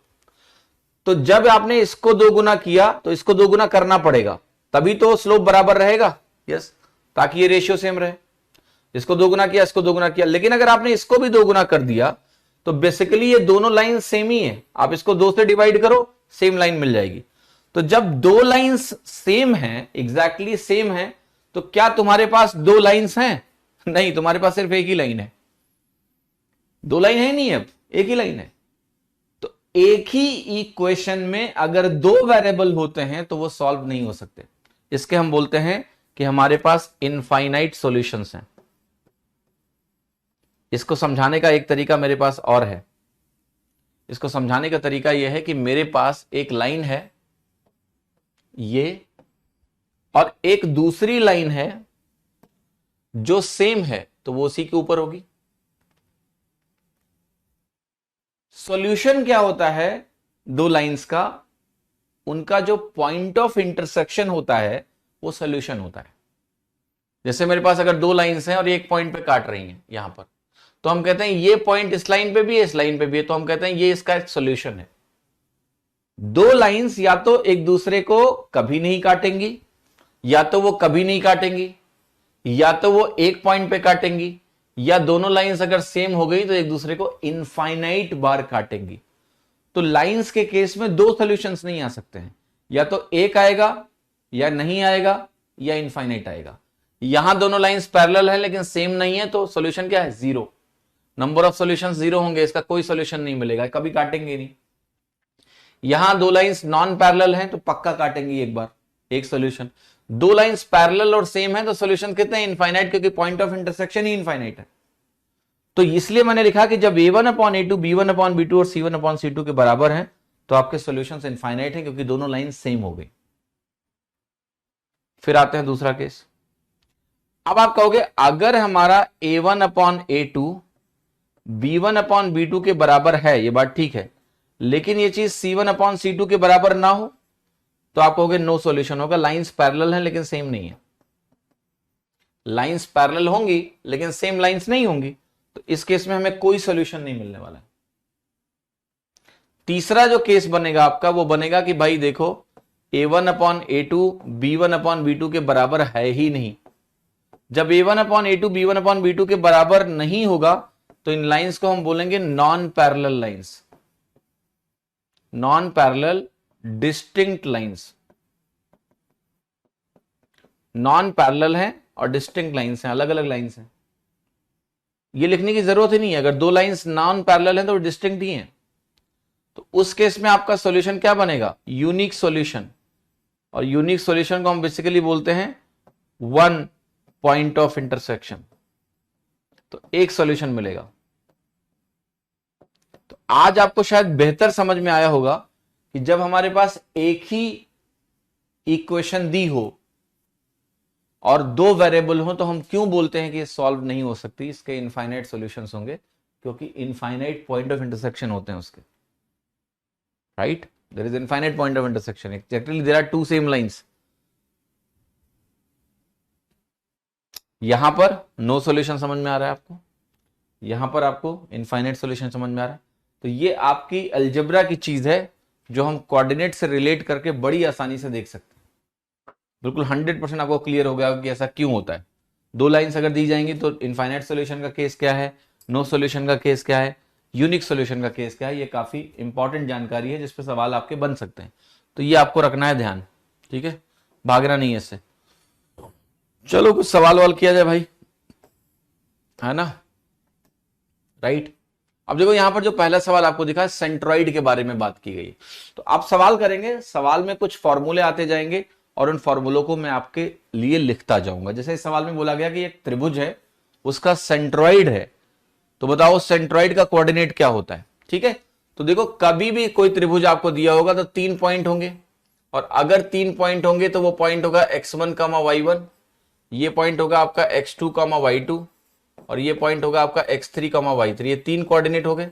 तो जब आपने इसको दो गुना किया तो इसको दो गुना करना पड़ेगा, तभी तो स्लोप बराबर रहेगा, यस, ताकि ये रेशियो सेम रहे। इसको दो गुना किया, इसको दो गुना किया, लेकिन अगर आपने इसको भी दो गुना कर दिया तो बेसिकली ये दोनों लाइन सेम ही है। आप इसको 2 से डिवाइड करो, सेम लाइन मिल जाएगी। तो जब दो लाइंस सेम हैं, एग्जैक्टली सेम है, तो क्या तुम्हारे पास दो लाइंस हैं? नहीं, तुम्हारे पास सिर्फ एक ही लाइन है। दो लाइन है नहीं, अब एक ही लाइन है। तो एक ही इक्वेशन में अगर दो वेरिएबल होते हैं तो वो सॉल्व नहीं हो सकते। इसके हम बोलते हैं कि हमारे पास इनफाइनाइट सॉल्यूशंस हैं। इसको समझाने का एक तरीका मेरे पास और है, इसको समझाने का तरीका यह है कि मेरे पास एक लाइन है ये, और एक दूसरी लाइन है जो सेम है, तो वो उसी के ऊपर होगी। सॉल्यूशन क्या होता है दो लाइंस का, उनका जो पॉइंट ऑफ इंटरसेक्शन होता है वो सॉल्यूशन होता है। जैसे मेरे पास अगर दो लाइंस हैं और एक पॉइंट पे काट रही हैं यहां पर, तो हम कहते हैं ये पॉइंट इस लाइन पे भी है, इस लाइन पे भी है, तो हम कहते हैं ये इसका एक सॉल्यूशन है। दो लाइंस या तो एक दूसरे को कभी नहीं काटेंगी, या तो वो कभी नहीं काटेंगी, या तो वो एक पॉइंट पे काटेंगी, या दोनों लाइंस अगर सेम हो गई तो एक दूसरे को इनफाइनाइट बार काटेंगी। तो लाइंस के केस में दो सॉल्यूशंस नहीं आ सकते हैं, या तो एक आएगा या नहीं आएगा या इनफाइनाइट आएगा। यहां दोनों लाइंस पैरेलल है लेकिन सेम नहीं है, तो सॉल्यूशन क्या है? Zero. Number of solutions zero होंगे, इसका कोई सॉल्यूशन नहीं मिलेगा, कभी काटेंगे नहीं। यहां दो लाइंस नॉन पैरेलल हैं तो पक्का काटेंगे एक बार, एक सॉल्यूशन। दो लाइंस पैरेलल और सेम है तो सॉल्यूशन कितने हैं? इनफाइनाइट, क्योंकि point of intersection he infinite है। तो इसलिए मैंने लिखा कि जब a1/a2 b1/b2 और c1/c2 के बराबर हैं तो आपके सॉल्यूशंस इनफाइनाइट हैं, क्योंकि दोनों लाइन सेम हो गई। फिर आते हैं दूसरा केस। अब आप कहोगे अगर हमारा a1/a2 b1/b2 के बराबर है, ये बात ठीक है, लेकिन ये चीज c1/c2 के बराबर ना हो, तो आप कहोगे नो सॉल्यूशन होगा। लाइंस पैरेलल हैं लेकिन सेम नहीं है। लाइंस पैरेलल होंगी लेकिन सेम लाइंस नहीं होंगी, तो इस केस में हमें कोई सॉल्यूशन नहीं मिलने वाला है। तीसरा जो केस बनेगा आपका, वो बनेगा कि भाई देखो a1/a2 b1/b2 के बराबर है ही नहीं। जब a1/a2 b1/b2 के बराबर नहीं होगा तो इन लाइंस को हम बोलेंगे non parallel lines, non parallel distinct lines. Non parallel है और डिस्टिंक्ट लाइंस हैं, अलग अलग लाइंस हैं। ये लिखने की जरूरत ही नहीं है, अगर दो लाइंस नॉन पैरेलल हैं तो डिस्टिंक्ट ही हैं। तो उस केस में आपका सॉल्यूशन क्या बनेगा? Unique solution. और यूनिक सॉल्यूशन को हम बेसिकली बोलते हैं वन पॉइंट ऑफ इंटरसेक्शन। तो एक सॉल्यूशन मिलेगा। तो आज आपको शायद बेहतर समझ में आया होगा कि जब हमारे पास एक ही इक्वेशन दी हो और दो वेरिएबल हो तो हम क्यों बोलते हैं कि ये सॉल्व नहीं हो सकती, इसके इनफाइनाइट सॉल्यूशंस होंगे, क्योंकि इनफाइनाइट पॉइंट ऑफ इंटरसेक्शन होते हैं उसके, right? There is infinite point of intersection. Actually there are two same lines. यहां पर नो सॉल्यूशन समझ में आ रहा है आपको, यहां पर आपको इनफाइनाइट सॉल्यूशन समझ में आ रहा है। तो ये आपकी अलजेब्रा की चीज है जो हम कोऑर्डिनेट से रिलेट करके बड़ी आसानी से देख सकते हैं। बिल्कुल 100% आपको क्लियर हो गया कि ऐसा क्यों होता है। दो लाइंस अगर दी जाएंगी तो इनफाइनाइट सॉल्यूशन का केस क्या है, नो सॉल्यूशन का केस क्या है, यूनिक सॉल्यूशन का केस क्या है। ये काफी इंपॉर्टेंट जानकारी है जिस पे सवाल आपके बन सकते हैं, तो ये आपको रखना है ध्यान, ठीक है? भागना नहीं है इससे। चलो कुछ सवाल वाल किया जाए भाई, है ना? राइट। अब देखो यहां पर जो पहला सवाल आपको दिखा है, सेंट्रॉइड के बारे में बात की गई। तो आप सवाल करेंगे, सवाल में कुछ फॉर्मूले आते जाएंगे और उन फॉर्मूलों को मैं आपके लिए लिखता जाऊंगा। जैसे इस सवाल में बोला गया कि एक त्रिभुज है, उसका सेंट्रॉइड है, तो बताओ सेंट्रॉइड का कोऑर्डिनेट क्या होता है? ठीक है, तो देखो कभी भी कोई त्रिभुज आपको दिया होगा तो 3 पॉइंट होंगे, और अगर 3 पॉइंट होंगे तो वो पॉइंट होगा x1, y1, ये पॉइंट होगा आपका x2, y2, और ये पॉइंट होगा आपका x3, y3। ये 3 कोऑर्डिनेट हो गए।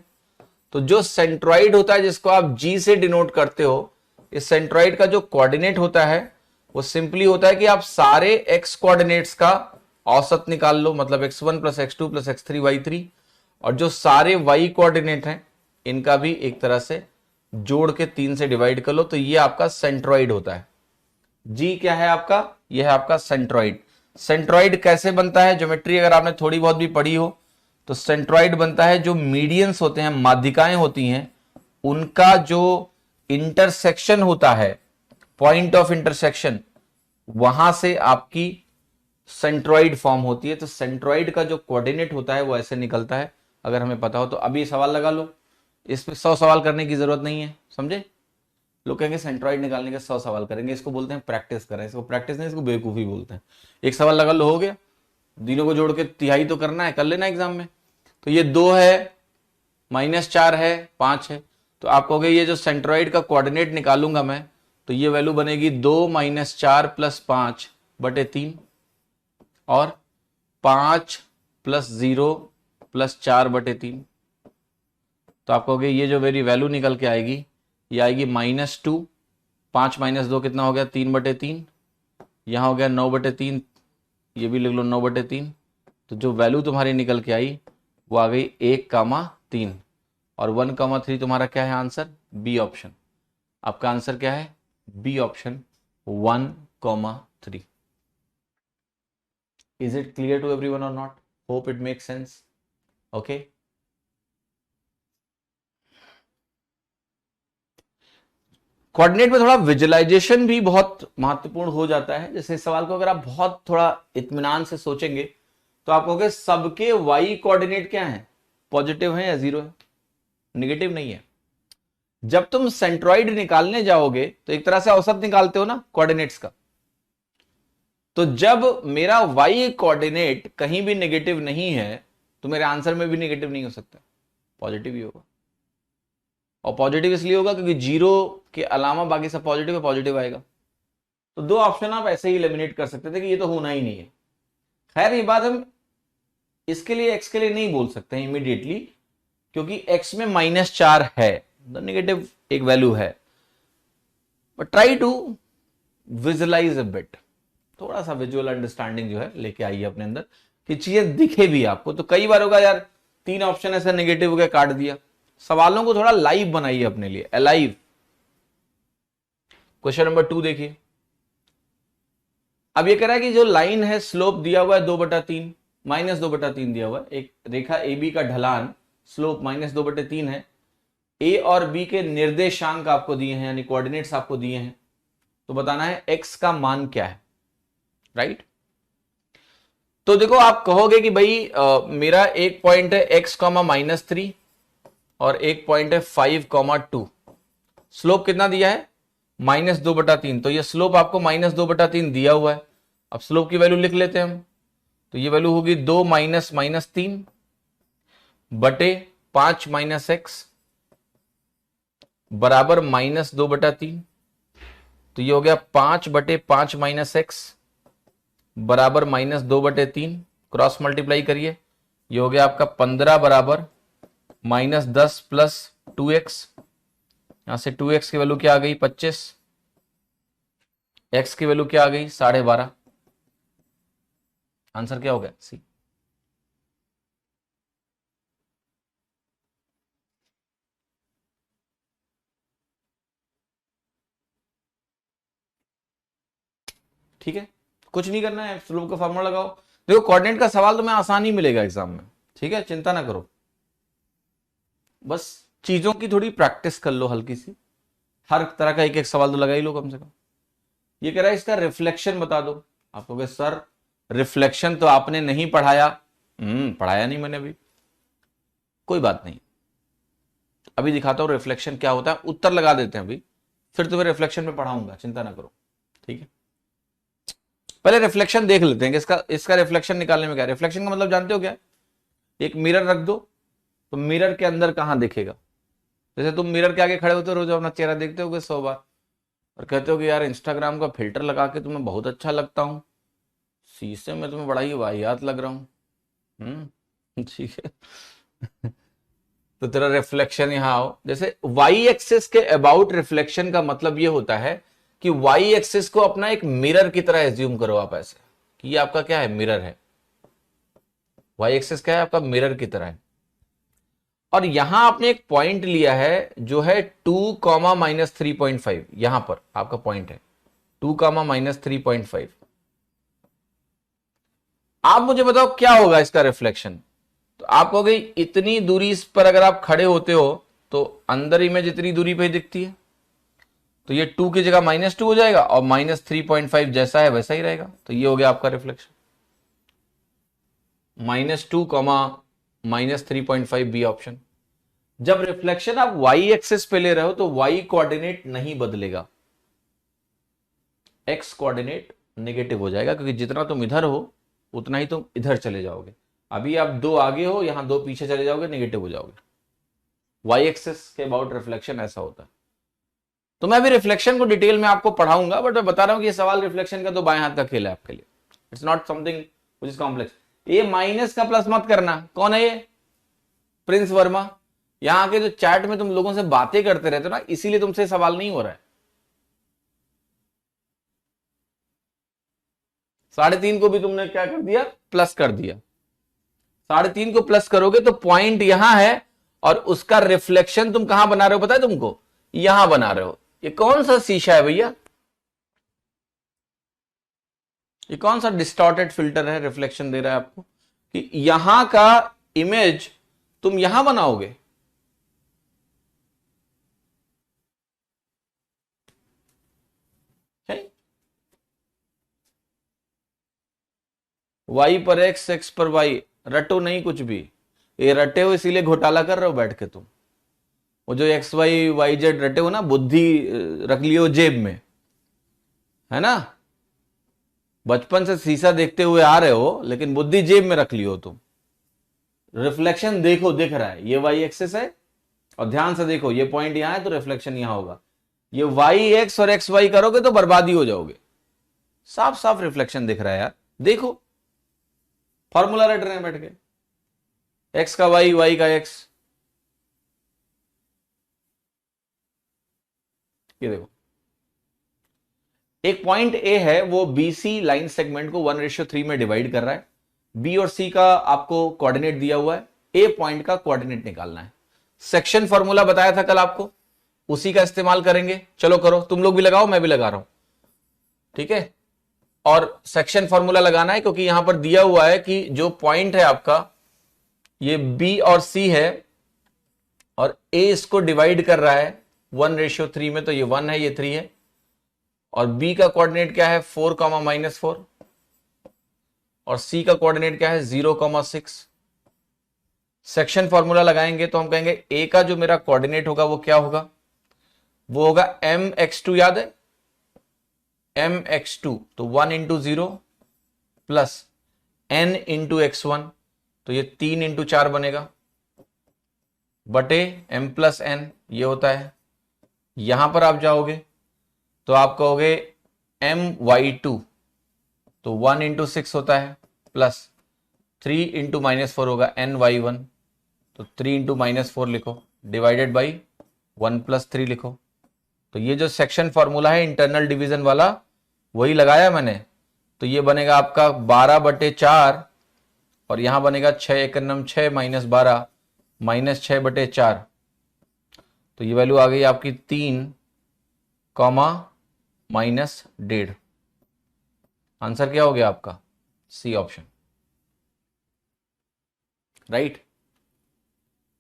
तो जो सेंट्रॉइड होता है जिसको आप g से डिनोट करते हो, इस सेंट्रॉइड का जो कोऑर्डिनेट होता है वो सिंपली होता है कि आप सारे x कोऑर्डिनेट्स का औसत निकाल लो, मतलब x1 + x2 + x3 y3, और जो सारे y कोऑर्डिनेट हैं इनका भी एक तरह से जोड़ के 3 से डिवाइड कर लो, तो ये आपका सेंट्रॉइड होता है। जी क्या है आपका? यह है आपका सेंट्रॉइड। सेंट्रॉइड कैसे बनता है? ज्योमेट्री अगर आपने थोड़ी बहुत भी पढ़ी हो तो सेंट्रॉइड बनता है जो मीडियंस होते हैं, माध्यिकाएं होती हैं, उनका जो इंटरसेक्शन होता है, पॉइंट ऑफ इंटरसेक्शन, वहां से आपकी सेंट्रॉइड फॉर्म होती है। तो सेंट्रॉइड का जो कोऑर्डिनेट होता है वो ऐसे निकलता है, अगर हमें पता हो तो। अभी सवाल लगा लो, इस पे 100 सवाल करने की जरूरत नहीं है, समझे? लोग कहेंगे सेंट्रॉइड निकालने के 100 सवाल करेंगे, इसको बोलते हैं प्रैक्टिस करें। इसको प्रैक्टिस नहीं, इसको बेवकूफी बोलते हैं। एक सवाल लगा लो, हो गया। दिनों को जोड़ के तिहाई तो करना है, कर लेना एग्जाम में। तो ये 2 है, -4 है, 5 है, तो आप कहोगे ये जो सेंट्रॉइड का कोऑर्डिनेट निकालूंगा मैं, तो ये वैल्यू बनेगी 2 - 4 + 5/3 और 5 + 0 + 4/3। तो आप कहोगे ये जो मेरी वैल्यू निकल के आएगी, ये आएगी -2, 5 - 2 कितना हो गया 3/3, यहां हो गया 9/3, ये भी लिख लो 9/3। तो जो वैल्यू तुम्हारी निकल के आई वो आ गई 1,3 और 1,3 तुम्हारा क्या है आंसर? B option. आपका आंसर क्या है? B option 1,3। Is it clear to everyone or not? Hope it make sense. Okay, coordinate में थोड़ा विजुअलाइजेशन भी बहुत महत्वपूर्ण हो जाता है। जैसे इस सवाल को अगर आप बहुत थोड़ा इत्मीनान से सोचेंगे तो आप कहोगे सबके वाई कोऑर्डिनेट क्या है? पॉजिटिव है या जीरो है? नेगेटिव नहीं है। जब तुम सेंट्रॉइड निकालने जाओगे तो एक तरह से औसत निकालते हो ना कोऑर्डिनेट्स का। तो जब मेरा वाई कोऑर्डिनेट कहीं भी नेगेटिव नहीं है तो मेरे आंसर में भी नेगेटिव नहीं हो सकता, पॉजिटिव ही होगा। और पॉजिटिव इसलिए होगा क्योंकि जीरो के अलावा बाकी सब पॉजिटिव है, पॉजिटिव आएगा। तो दो ऑप्शन आप ऐसे ही एलिमिनेट कर सकते थे कि ये तो होना ही नहीं है। खैर ये बात हम इसके लिए एक्स के लिए नहीं बोल सकते हैं इमीडिएटली, क्योंकि एक्स में -4 है, नेगेटिव एक वैल्यू है। But try to visualise a bit, थोड़ा सा विजुअल अंडरस्टैंडिंग जो है लेके आइए अपने अंदर कि चीजें दिखे भी आपको। तो कई बार होगा यार 3 ऑप्शन ऐसे नेगेटिव हो गए, काट दिया। सवालों को थोड़ा लाइव बनाइए अपने लिए, अलाइव। क्वेश्चन नंबर 2 देखिए। अब ये कह रहा है कि जो लाइन है स्लोप दिया हुआ है 2/3, -2/3 दिया हुआ है। एक रेखा ए बी का ढलान स्लोप -2/3 है। ए और बी के निर्देशांक आपको दिए हैं, यानी कोऑर्डिनेट्स आपको दिए हैं। तो बताना है एक्स का मान क्या है, राइट? तो देखो आप कहोगे कि भाई मेरा एक पॉइंट है x, -3 और एक पॉइंट है 5,2। स्लोप कितना दिया है? -2/3। तो ये स्लोप आपको -2/3 दिया हुआ है। अब स्लोप की वैल्यू लिख लेते हैं हम। तो ये वैल्यू होगी 2 - -3 बटे 5 - x बराबर -2/3। तो ये हो गया 5 बटे 5 - x बराबर -2/3। क्रॉस मल्टीप्लाई करिए, ये हो गया आपका 15 बराबर -10 + 2x। यहां से 2x की वैल्यू क्या आ गई? 25। x की वैल्यू क्या आ गई? 12.5। आंसर क्या हो गया? सी। ठीक है, कुछ नहीं करना है, स्लोप का फॉर्मूला लगाओ। देखो कोऑर्डिनेट का सवाल तो मैं आसान ही मिलेगा एग्जाम में, ठीक है, चिंता ना करो। बस चीजों की थोड़ी प्रैक्टिस कर लो हल्की सी। हर तरह का एक एक सवाल तो लगा ही लो कम से कम। ये कह रहा है इसका रिफ्लेक्शन बता दो। आप कहोगे सर रिफ्लेक्शन तो आपने नहीं पढ़ाया। पढ़ाया नहीं मैंने अभी। कोई बात नहीं, अभी दिखाता हूं रिफ्लेक्शन क्या होता है। उत्तर लगा देते हैं अभी, फिर तुम्हें रिफ्लेक्शन में पढ़ाऊंगा, चिंता ना करो, ठीक है। पहले रिफ्लेक्शन देख लेते हैं कि इसका रिफ्लेक्शन निकालने में क्या है। रिफ्लेक्शन का मतलब जानते हो क्या? एक मिरर रख दो, तो मिरर के अंदर कहां दिखेगा? जैसे तुम मिरर के आगे खड़े होते हो, रोज अपना चेहरा देखते हो 100 बार और कहते हो कि यार इंस्टाग्राम का फिल्टर लगा के तुम्हें बहुत अच्छा लगता हूं, शीशे में तुम्हें बड़ा ही वाहियात लग रहा हूं। ठीक है। तो तेरा रिफ्लेक्शन यहां आओ। जैसे वाई एक्सिस के अबाउट रिफ्लेक्शन का मतलब ये होता है कि वाई एक्सिस को अपना एक मिरर की तरह एज्यूम करो आप ऐसे कि ये आपका क्या है? मिरर है। वाई एक्सिस क्या है? आपका मिरर की तरह है। और यहां आपने एक पॉइंट लिया है जो है 2, -3.5। यहां पर आपका पॉइंट है 2, -3.5। आप मुझे बताओ क्या होगा इसका रिफ्लेक्शन? तो आप कहोगे इतनी दूरी पर अगर आप खड़े होते हो तो अंदर इमेज इतनी दूरी पे ही दिखती है, तो ये 2 की जगह -2 हो जाएगा और -3.5 जैसा है वैसा ही रहेगा। तो ये हो गया आपका रिफ्लेक्शन, -2, -3.5 बी ऑप्शन। जब रिफ्लेक्शन आप वाई एक्सिस पे ले रहे हो तो वाई कोऑर्डिनेट नहीं बदलेगा, एक्स कोऑर्डिनेट नेगेटिव हो जाएगा, क्योंकि जितना तुम इधर हो उतना ही तुम इधर चले जाओगे। अभी आप 2 आगे हो, यहां 2 पीछे चले जाओगे, नेगेटिव हो जाओगे। वाई एक्सिस के अबाउट रिफ्लेक्शन ऐसा होता है। तो मैं अभी रिफ्लेक्शन को डिटेल में आपको पढ़ाऊंगा, बट मैं बता रहा हूं कि ये सवाल रिफ्लेक्शन का तो बाएं हाथ का खेल है आपके लिए। It's not something which is complex. ये माइनस का प्लस मत करना। कौन है ये? प्रिंस वर्मा। यहां के जो चैट में तुम लोगों से बातें करते रहते हो ना, इसीलिए तुमसे सवाल नहीं हो रहा है। 3.5 को भी तुमने क्या कर दिया? प्लस कर दिया। 3.5 को प्लस करोगे तो पॉइंट यहां है, और उसका रिफ्लेक्शन तुम कहां बना रहे हो पता है तुमको? यहां बना रहे हो। ये कौन सा शीशा है भैया? ये कौन सा डिस्टॉर्टेड फिल्टर है, रिफ्लेक्शन दे रहा है आपको कि यहां का इमेज तुम यहां बनाओगे? वाई पर एक्स, एक्स पर वाई, रटो नहीं कुछ भी। ये रटे हो इसीलिए घोटाला कर रहे हो बैठ के तुम। वो जो एक्स वाई वाई जेड रटे हो ना, बुद्धि रख लियो जेब में, है ना? बचपन से शीशा देखते हुए आ रहे हो, लेकिन बुद्धि जेब में रख लियो तुम। रिफ्लेक्शन देखो, दिख रहा है, ये वाई एक्सिस है, और ध्यान से देखो ये पॉइंट यहां है तो रिफ्लेक्शन यहां होगा। ये वाई एक्स और एक्स वाई करोगे तो बर्बादी हो जाओगे। साफ साफ रिफ्लेक्शन दिख रहा है यार, देखो। फॉर्मूला रट रहे हैं बैठ के, एक्स का वाई, वाई का एक्स। ये देखो, एक पॉइंट ए है, वो बीसी लाइन सेगमेंट को 1:3 में डिवाइड कर रहा है। बी और सी का आपको कोऑर्डिनेट दिया हुआ है, ए पॉइंट का कोऑर्डिनेट निकालना है। सेक्शन फॉर्मूला बताया था कल आपको, उसी का इस्तेमाल करेंगे। चलो करो, तुम लोग भी लगाओ, मैं भी लगा रहा हूं, ठीक है? और सेक्शन फॉर्मूला लगाना है क्योंकि यहां पर दिया हुआ है कि जो पॉइंट है आपका, ये बी और सी है, और ए इसको डिवाइड कर रहा है 1:3 में, तो ये 1 है, ये 3 है। और बी का कोऑर्डिनेट क्या है? 4, -4। और सी का कोऑर्डिनेट क्या है? 0, 6। सेक्शन फॉर्मूला लगाएंगे तो हम कहेंगे ए का जो मेरा कोऑर्डिनेट होगा वो क्या होगा? वो होगा mx2, याद है? mx2, तो 1 × 0 प्लस n × x1, तो ये 3 × 4 बनेगा, बटे m + n, ये होता है। यहां पर आप जाओगे तो आप कहोगे my2, तो 1 × 6 होता है, प्लस 3 × -4 होगा ny1, तो 3 × -4 लिखो, डिवाइडेड बाई 1 + 3 लिखो। तो ये जो सेक्शन फॉर्मूला है इंटरनल डिवीजन वाला, वही लगाया मैंने। तो ये बनेगा आपका 12/4, और यहां बनेगा 6 × 6 - 12 -6/4। तो ये वैल्यू आ गई आपकी 3, -1.5। आंसर क्या हो गया आपका? C option, right.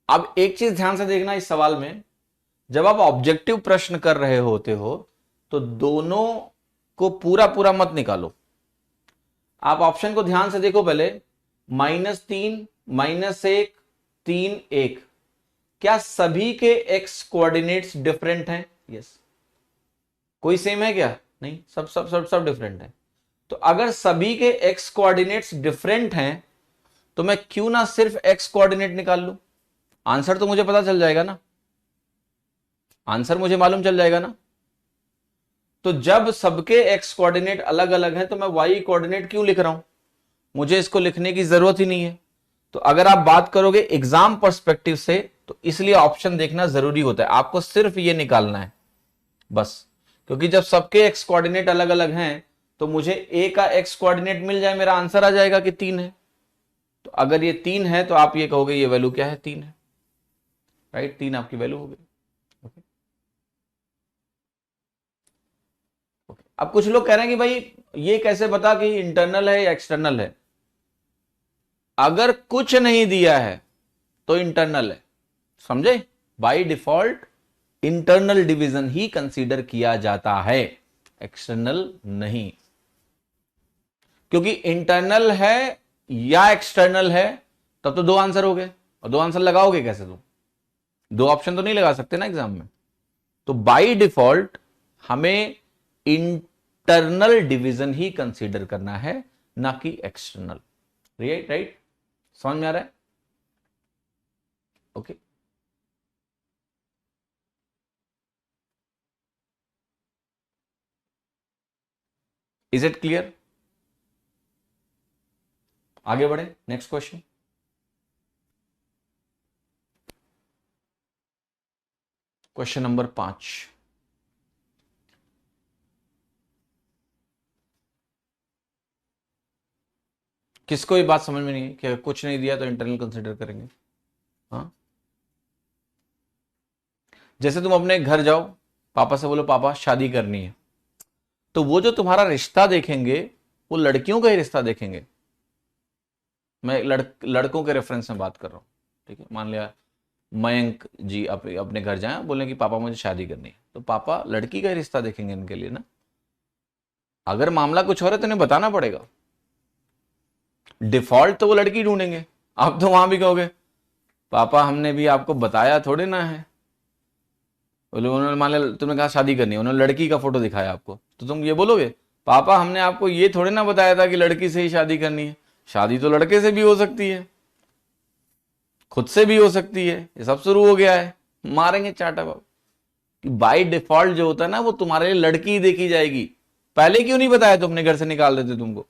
अब एक चीज ध्यान से देखना इस सवाल में, जब आप ऑब्जेक्टिव प्रश्न कर रहे होते हो तो दोनों को पूरा पूरा मत निकालो। आप ऑप्शन को ध्यान से देखो पहले, -3, -1, 3, 1। क्या सभी के x कोऑर्डिनेट्स डिफरेंट हैं? यस। कोई सेम है क्या? नहीं, सब सब सब सब डिफरेंट है। तो अगर सभी के x कोऑर्डिनेट्स डिफरेंट हैं तो मैं क्यों ना सिर्फ x कोऑर्डिनेट निकाल लूं? आंसर तो मुझे पता चल जाएगा ना, आंसर मुझे मालूम चल जाएगा ना। तो जब सबके x कोऑर्डिनेट अलग अलग हैं तो मैं y कोऑर्डिनेट क्यों लिख रहा हूं? मुझे इसको लिखने की जरूरत ही नहीं है। तो अगर आप बात करोगे एग्जाम पर्सपेक्टिव से, तो इसलिए ऑप्शन देखना जरूरी होता है। आपको सिर्फ ये निकालना है बस, क्योंकि जब सबके x कोऑर्डिनेट अलग अलग हैं तो मुझे a का x कोऑर्डिनेट मिल जाए, मेरा आंसर आ जाएगा कि 3 है। तो अगर ये 3 है तो आप ये कहोगे ये वैल्यू क्या है? 3 है, राइट? 3 आपकी वैल्यू हो गई। ओके। अब कुछ लोग कह रहे हैं कि भाई ये कैसे पता कि इंटरनल है या एक्सटर्नल है? अगर कुछ नहीं दिया है तो इंटरनल है, समझे? By default internal division he consider किया जाता है, एक्सटर्नल नहीं। क्योंकि इंटरनल है या एक्सटर्नल है तब तो 2 आंसर हो गए, और 2 आंसर लगाओगे कैसे तुम? 2 ऑप्शन तो नहीं लगा सकते ना एग्जाम में। तो बाय डिफॉल्ट हमें इंटरनल डिवीजन ही कंसीडर करना है, ना कि एक्सटर्नल। राइट? समझ में आ रहा है? ओके। Is it clear? आगे बढ़े, नेक्स्ट क्वेश्चन। Question number 5। किसको ये बात समझ में नहीं है कि अगर कुछ नहीं दिया तो इंटरनल कंसिडर करेंगे? हाँ, जैसे तुम अपने घर जाओ, पापा से बोलो पापा शादी करनी है, तो वो जो तुम्हारा रिश्ता देखेंगे वो लड़कियों का ही रिश्ता देखेंगे। मैं लड़कों के रेफरेंस में बात कर रहा हूं, ठीक है। मान लिया मयंक जी अपने घर जाएं, बोले कि पापा मुझे शादी करनी है, तो पापा लड़की का ही रिश्ता देखेंगे इनके लिए ना। अगर मामला कुछ और है तो इन्हें बताना पड़ेगा। डिफॉल्ट तो वो लड़की ढूंढेंगे। आप तो वहां भी कहोगे पापा हमने भी आपको बताया थोड़े ना है, बोले उन्होंने मान लिया तुमने कहा शादी करनी है, उन्होंने लड़की का फोटो दिखाया आपको, तो तुम ये बोलोगे पापा हमने आपको ये थोड़े ना बताया था कि लड़की से ही शादी करनी है। शादी तो लड़के से भी हो सकती है, खुद से भी हो सकती है, ये सब शुरू हो गया है। मारेंगे चाटा बाबू कि बाई डिफॉल्ट जो होता है ना वो तुम्हारे लिए लड़की ही देखी जाएगी। पहले क्यों नहीं बताया, तुमने घर से निकाल देते तुमको।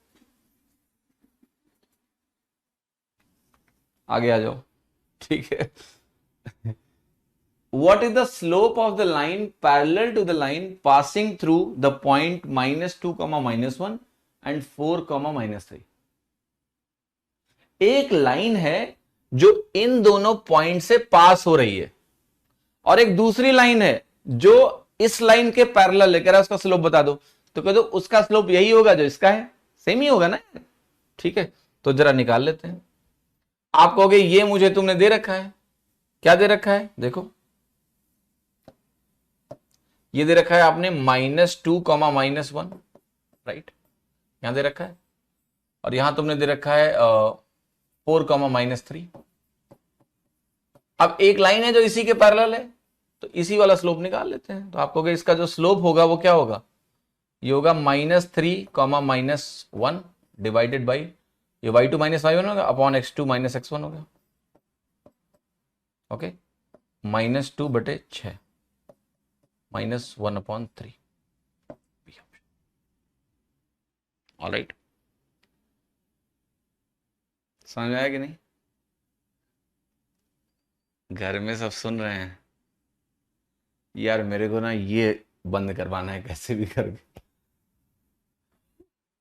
आगे आ जाओ, ठीक है। What is the slope of the line parallel to the line passing through the point -2, -1 and 4, -3? एक लाइन है जो इन दोनों पॉइंट से पास हो रही है और एक दूसरी लाइन है जो इस लाइन के पैरेलल है। कह रहा है उसका स्लोप बता दो, तो कह दो उसका स्लोप यही होगा जो इसका है, सेम ही होगा ना, ठीक है। तो जरा निकाल लेते हैं। आप कहोगे ये मुझे तुमने दे रखा है, क्या दे रखा है, देखो ये दे रखा है आपने -2, -1, राइट, यहां दे रखा है, और यहां तुमने दे रखा है 4, -3। अब एक लाइन है जो इसी के पैरेलल है, तो इसी वाला स्लोप निकाल लेते हैं। तो आप कहोगे इसका जो स्लोप होगा वो क्या होगा, ये होगा -3, -1 डिवाइडेड बाई ये y2 -y1 होगा अपॉन x2 -x1 होगा, ओके, -2/6 -1/3। ऑलराइट, समझ में आया कि नहीं? घर में सब सुन रहे हैं यार, मेरे को ना ये बंद करवाना है कैसे भी करके,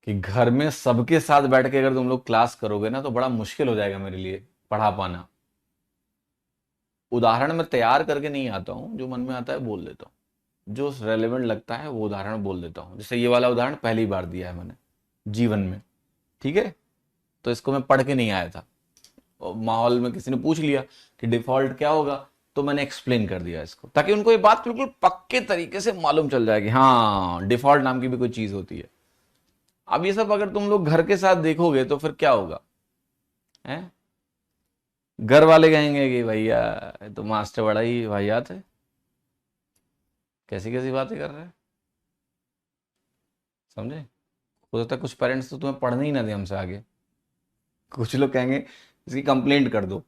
कि घर में सबके साथ बैठ के अगर तुम लोग क्लास करोगे ना तो बड़ा मुश्किल हो जाएगा मेरे लिए पढ़ा पाना। उदाहरण मैं तैयार करके नहीं आता हूं, जो मन में आता है बोल देता हूं, जो रेलेवेंट लगता है वो उदाहरण बोल देता हूं। जैसे ये वाला उदाहरण पहली बार दिया है मैंने जीवन में, ठीक है, तो इसको मैं पढ़ के नहीं आया था, माहौल में किसी ने पूछ लिया कि डिफॉल्ट क्या होगा, तो मैंने एक्सप्लेन कर दिया इसको, ताकि उनको ये बात बिल्कुल पक्के तरीके से मालूम चल जाए कि हाँ डिफॉल्ट नाम की भी कोई चीज होती है। अब ये सब अगर तुम लोग घर के साथ देखोगे तो फिर क्या होगा, हैं? घर वाले कहेंगे कि भैया तो मास्टर बड़ा ही वाहियात है, कैसी कैसी बातें कर रहे हैं, समझे? हो सकता है कुछ पेरेंट्स तो तुम्हें पढ़ने ही ना दे हमसे आगे, कुछ लोग कहेंगे इसकी कंप्लेंट कर दो,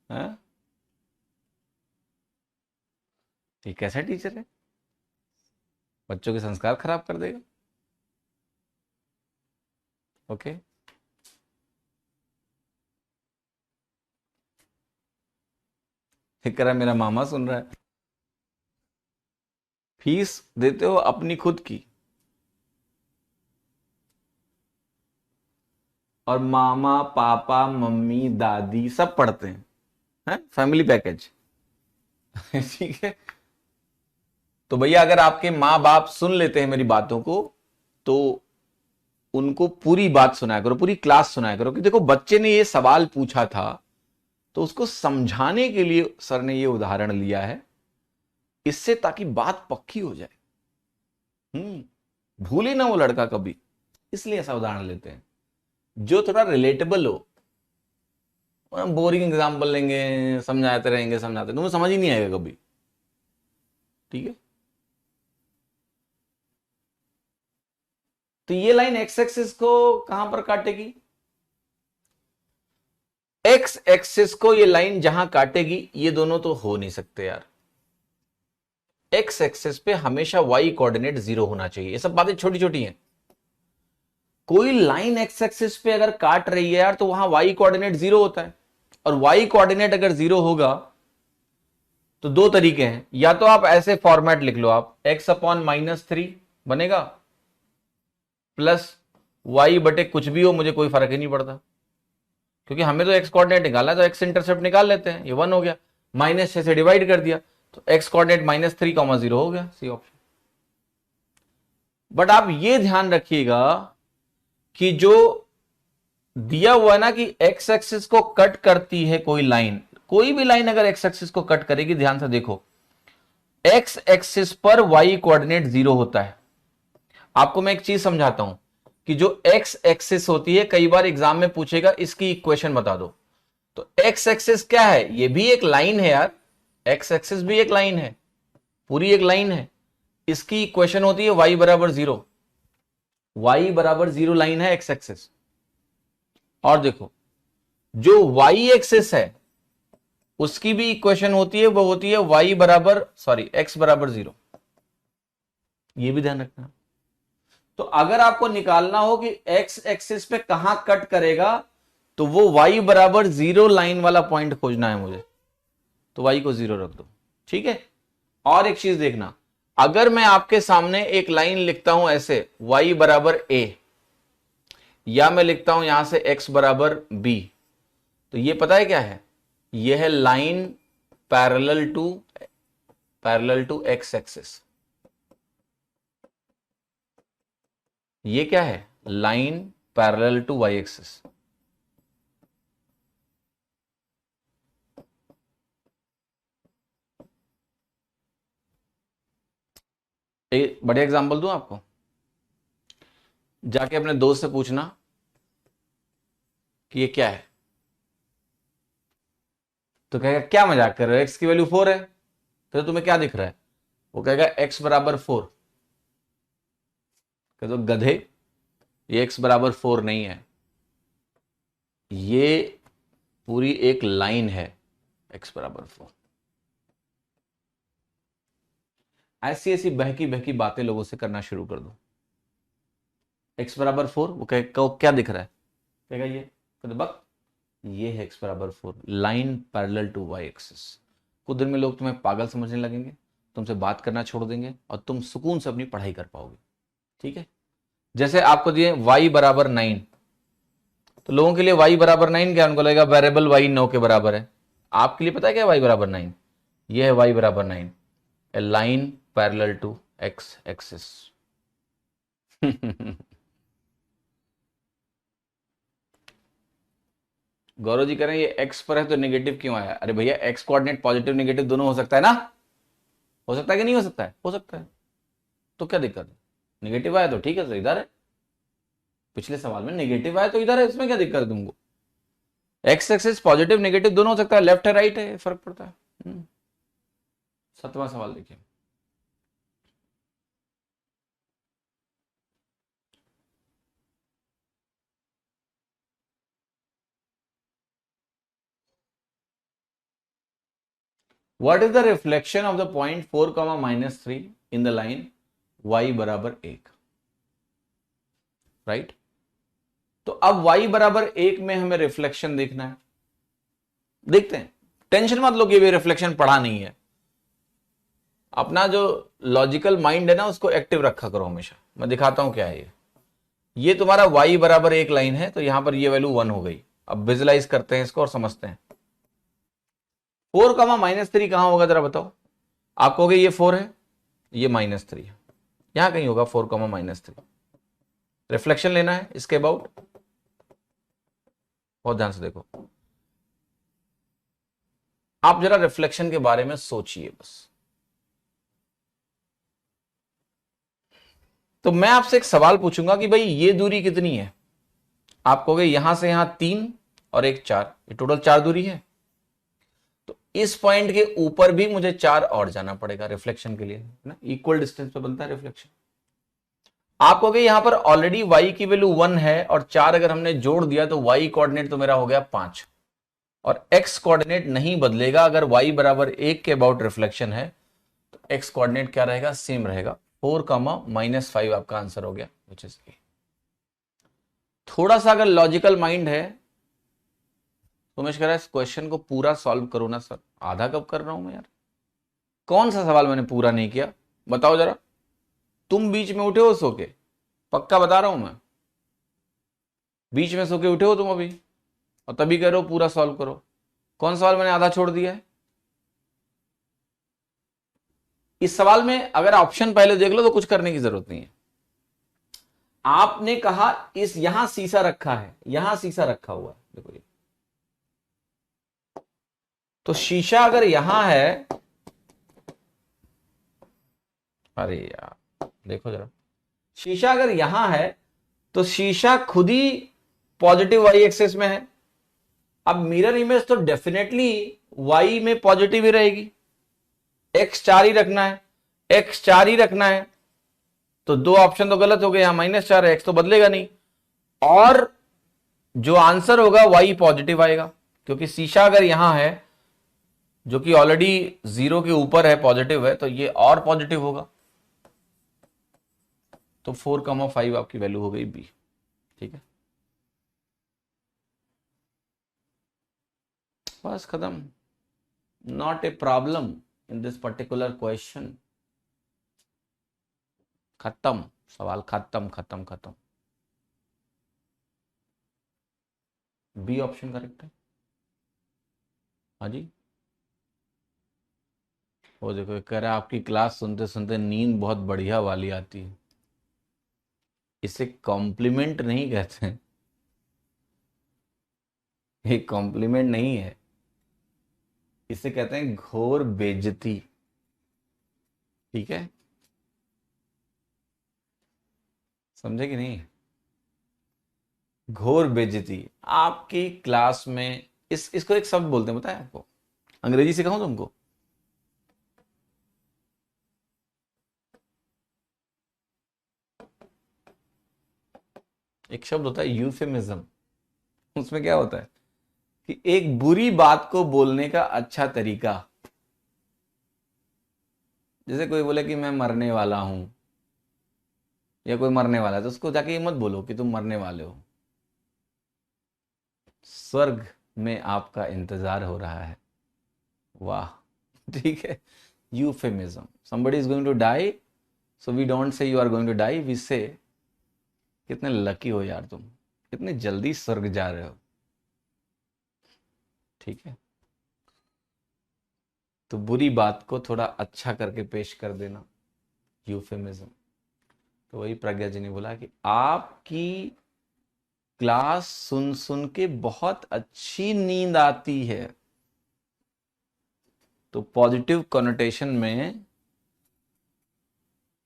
हैं? ये कैसा टीचर है, बच्चों के संस्कार खराब कर देगा। ओके, ठीक करा, मेरा मामा सुन रहा है। फीस देते हो अपनी खुद की, और मामा पापा मम्मी दादी सब पढ़ते हैं, फैमिली पैकेज। ठीक है, तो भैया अगर आपके माँ बाप सुन लेते हैं मेरी बातों को तो उनको पूरी बात सुनाया करो, पूरी क्लास सुनाया करो कि देखो बच्चे ने ये सवाल पूछा था, तो उसको समझाने के लिए सर ने ये उदाहरण लिया है, इससे ताकि बात पक्की हो जाए, भूले ना वो लड़का कभी, इसलिए ऐसा उदाहरण लेते हैं जो थोड़ा रिलेटेबल हो। बोरिंग एग्जाम्पल लेंगे, समझाते रहेंगे समझाते, तुम्हें समझ ही नहीं आएगा कभी, ठीक है। तो ये लाइन एक्स एक्सिस को कहां पर काटेगी, एक्स एक्सिस को ये लाइन जहां काटेगी, ये दोनों तो हो नहीं सकते यार। एक्स एक्सिस पे हमेशा वाई कोऑर्डिनेट 0 होना चाहिए। ये सब बातें छोटी छोटी हैं, कोई लाइन एक्स एक्सिस पे अगर काट रही है यार तो वहां वाई कोऑर्डिनेट 0 होता है, और वाई कोऑर्डिनेट अगर 0 होगा तो दो तरीके हैं, या तो आप ऐसे फॉर्मेट लिख लो, आप x/-3 बनेगा प्लस वाई बटे कुछ भी हो, मुझे कोई फर्क ही नहीं पड़ता, क्योंकि हमें तो एक्स कोऑर्डिनेट निकालना है, तो एक्स इंटरसेप्ट निकाल लेते हैं, ये 1 हो गया, -6 से डिवाइड कर दिया तो एक्स कोऑर्डिनेट -3, 0 हो गया, सी ऑप्शन। बट आप ये ध्यान रखिएगा कि जो दिया हुआ है ना कि एक्स एक्सिस को कट करती है कोई लाइन, कोई भी लाइन अगर एक्स एक्सिस को कट करेगी, ध्यान से देखो, एक्स एक्सिस पर वाई कोऑर्डिनेट 0 होता है। आपको मैं एक चीज समझाता हूं कि जो एक्स एक्सिस होती है, कई बार एग्जाम में पूछेगा इसकी इक्वेशन बता दो, तो एक्स एक्सिस क्या है, ये भी एक लाइन है यार, एक्स एक्सिस भी एक लाइन है, पूरी एक लाइन है, इसकी इक्वेशन होती है y बराबर 0, y बराबर 0 लाइन है एक्स एक्सिस। और देखो जो y एक्सिस है उसकी भी इक्वेशन होती है, वो होती है y बराबर x बराबर 0, ये भी ध्यान रखना। तो अगर आपको निकालना हो कि x एक्सिस पे कहां कट करेगा, तो वो y बराबर 0 लाइन वाला पॉइंट खोजना है मुझे, तो y को 0 रख दो, ठीक है। और एक चीज देखना, अगर मैं आपके सामने एक लाइन लिखता हूं ऐसे y बराबर a, या मैं लिखता हूं यहां से x बराबर b, तो ये पता है क्या है, यह है line parallel to X axis. ये क्या है, line parallel to Y axis. एक बढ़िया एग्जांपल दूं आपको, जाके अपने दोस्त से पूछना कि ये क्या है, तो कहेगा क्या मजाक कर रहे हो, x की वैल्यू 4 है, तो तुम्हें क्या दिख रहा है, वो कहेगा x बराबर 4, कह दो गधे, ये x बराबर 4 नहीं है, ये पूरी एक लाइन है x बराबर 4। ऐसी ऐसी बहकी बहकी बातें लोगों से करना शुरू कर दो, x बराबर 4, वो कहेगा क्या दिख रहा है, कहेगा ये, कहते बक ये है x बराबर 4, line parallel to y axis. कुछ दिन में लोग तुम्हें पागल समझने लगेंगे, तुमसे बात करना छोड़ देंगे और तुम सुकून से अपनी पढ़ाई कर पाओगे, ठीक है। जैसे आपको दिए y बराबर 9, तो लोगों के लिए y बराबर 9 क्या, उनको लगेगा वेरिएबल y 9 के बराबर है। आपके लिए पता है क्या y बराबर 9, ये है y बराबर 9, a line parallel to x axis. Gaurav ji कह रहे हैं ये x पर है तो नेगेटिव क्यों आया, अरे भैया x कोऑर्डिनेट पॉजिटिव नेगेटिव दोनों हो सकता है ना, हो सकता है कि नहीं हो सकता है, हो सकता है, तो क्या दिक्कत है, नेगेटिव आया तो ठीक है, तो इधर है, पिछले सवाल में नेगेटिव आया तो इधर है, इसमें क्या दिक्कत है तुमको, एक्स एक्सिस पॉजिटिव नेगेटिव दोनों हो सकता है, लेफ्ट है राइट है, फर्क पड़ता है। 7वां सवाल देखिए, what is the reflection of the point 4, -3 in the line y बराबर 1, राइट। तो अब y बराबर 1 में हमें रिफ्लेक्शन देखना है, देखते हैं, टेंशन मत लो कि ये रिफ्लेक्शन पढ़ा नहीं है, अपना जो लॉजिकल माइंड है ना उसको एक्टिव रखा करो हमेशा। मैं दिखाता हूं क्या है ये तुम्हारा y बराबर 1 लाइन है, तो यहां पर ये वैल्यू 1 हो गई। अब विजुलाइज करते हैं इसको और समझते हैं, 4, -3 कहां होगा जरा बताओ, आप कहोगे ये 4 है, ये -3 है, यहां कहीं होगा 4, -3। रिफ्लेक्शन लेना है इसके अबाउट, बहुत ध्यान से देखो, आप जरा रिफ्लेक्शन के बारे में सोचिए बस। तो मैं आपसे एक सवाल पूछूंगा कि भाई ये दूरी कितनी है, आप कहोगे यहां से यहां 3 और एक 4, ये टोटल 4 दूरी है, तो इस पॉइंट के ऊपर भी मुझे 4 और जाना पड़ेगा रिफ्लेक्शन के लिए ना, इक्वल डिस्टेंस पे बनता है रिफ्लेक्शन। आप कहोगे यहां पर ऑलरेडी y की वैल्यू 1 है और 4 अगर हमने जोड़ दिया तो y कोऑर्डिनेट तो मेरा हो गया 5, और x कोऑर्डिनेट नहीं बदलेगा, अगर y बराबर 1 के अबाउट रिफ्लेक्शन है तो x कोऑर्डिनेट क्या रहेगा, सेम रहेगा, 4, -5 आपका आंसर हो गया, विच इज ए। थोड़ा सा अगर लॉजिकल माइंड है तो उमेश कह रहा है इस क्वेश्चन को पूरा सॉल्व करो ना सर। आधा कब कर रहा हूं मैं यार, कौन सा सवाल मैंने पूरा नहीं किया बताओ जरा। तुम बीच में उठे हो सो के, पक्का बता रहा हूं मैं, बीच में सो के उठे हो तुम अभी और तभी कह रहे हो पूरा सॉल्व करो। कौन सवाल मैंने आधा छोड़ दिया है? इस सवाल में अगर ऑप्शन पहले देख लो तो कुछ करने की जरूरत नहीं है। आपने कहा इस यहां शीशा रखा है, यहां शीशा रखा हुआ है, देखो ये, तो शीशा अगर यहां है, अरे यार देखो जरा, शीशा अगर यहां है तो शीशा खुद ही पॉजिटिव वाई एक्सेस में है। अब मिरर इमेज तो डेफिनेटली वाई में पॉजिटिव ही रहेगी। एक्स 4 ही रखना है, एक्स 4 ही रखना है, तो दो ऑप्शन तो गलत हो गए, यहां -4 है, एक्स तो बदलेगा नहीं, और जो आंसर होगा वाई पॉजिटिव आएगा, क्योंकि शीशा अगर यहां है जो कि ऑलरेडी 0 के ऊपर है, पॉजिटिव है, तो ये और पॉजिटिव होगा। तो 4,5 आपकी वैल्यू हो गई बी। ठीक है, बस खत्म। Not a problem in this particular question. खत्म, सवाल खत्म खत्म खत्म। बी ऑप्शन करेक्ट है। हाँ जी, वो देखो कह रहा है आपकी क्लास सुनते सुनते नींद बहुत बढ़िया वाली आती है। इसे कॉम्प्लीमेंट नहीं कहते हैं, ये कॉम्प्लीमेंट नहीं है, इसे कहते हैं घोर बेइज्जती। ठीक है, समझे कि नहीं? घोर बेइज्जती आपकी क्लास में। इसको एक शब्द बोलते हैं, बताया आपको, अंग्रेजी सिखाऊं तुमको? एक शब्द होता है यूफेमिज्म। उसमें क्या होता है कि एक बुरी बात को बोलने का अच्छा तरीका। जैसे कोई बोले कि मैं मरने वाला हूं, या कोई मरने वाला है, तो उसको जाके ये मत बोलो कि तुम मरने वाले हो, स्वर्ग में आपका इंतजार हो रहा है। वाह, ठीक है, euphemism. somebody is going to die, so we don't say you are going to die, we say कितने लकी हो यार तुम, कितने जल्दी स्वर्ग जा रहे हो। ठीक है, तो बुरी बात को थोड़ा अच्छा करके पेश कर देना, यूफेमिज्म। तो वही प्रज्ञा जी ने बोला कि आपकी क्लास सुन सुन के बहुत अच्छी नींद आती है। तो पॉजिटिव कॉनोटेशन में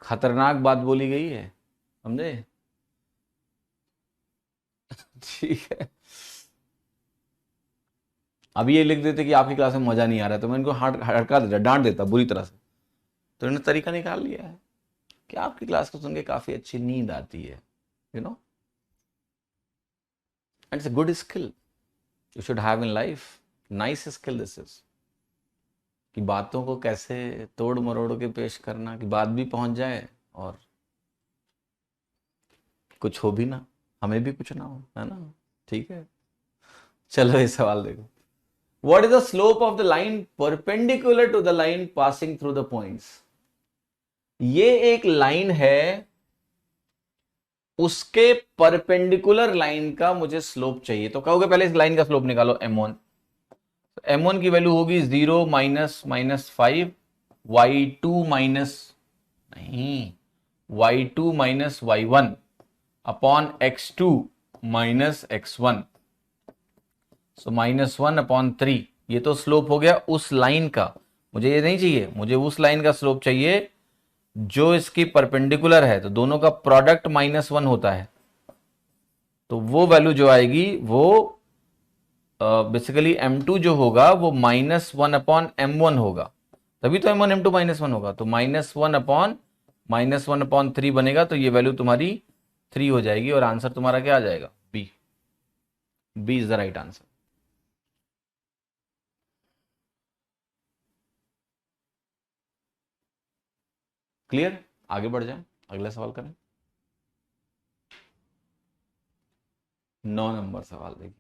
खतरनाक बात बोली गई है, समझे? ठीक है, अब ये लिख देते कि आपकी क्लास में मजा नहीं आ रहा, तो मैं इनको हड़का देता, डांट देता बुरी तरह से। तो इन्होंने तरीका निकाल लिया है कि आपकी क्लास को सुन के काफी अच्छी नींद आती है, you know, it's a good skill you should have in life. Nice skill this is, कि बातों को कैसे तोड़ मरोड़ के पेश करना कि बात भी पहुंच जाए और कुछ हो भी ना, हमें भी कुछ ना हो, है ना? ठीक है, चलो ये सवाल देखो। What is the slope of the line perpendicular to the line passing through the points? ये एक लाइन है, उसके परपेंडिकुलर लाइन का मुझे स्लोप चाहिए। तो कहोगे पहले इस लाइन का स्लोप निकालो m1। तो m1 की वैल्यू होगी 0 -5 y2 माइनस, नहीं, y2 minus y1 upon x2 minus x1, सो -1/3। ये तो स्लोप हो गया उस लाइन का, मुझे ये नहीं चाहिए, मुझे उस लाइन का स्लोप चाहिए जो इसकी परपेंडिकुलर है। तो दोनों का प्रोडक्ट -1 होता है, तो वो वैल्यू जो आएगी वो बेसिकली m2 जो होगा वो -1/m1 होगा, तभी तो m1 m2 -1 होगा। तो -1/3 बनेगा, तो ये वैल्यू तुम्हारी 3 हो जाएगी और आंसर तुम्हारा क्या आ जाएगा? B. B is the right answer. Clear? आगे बढ़ जाए, अगला सवाल करें। 9 नंबर सवाल देखिए,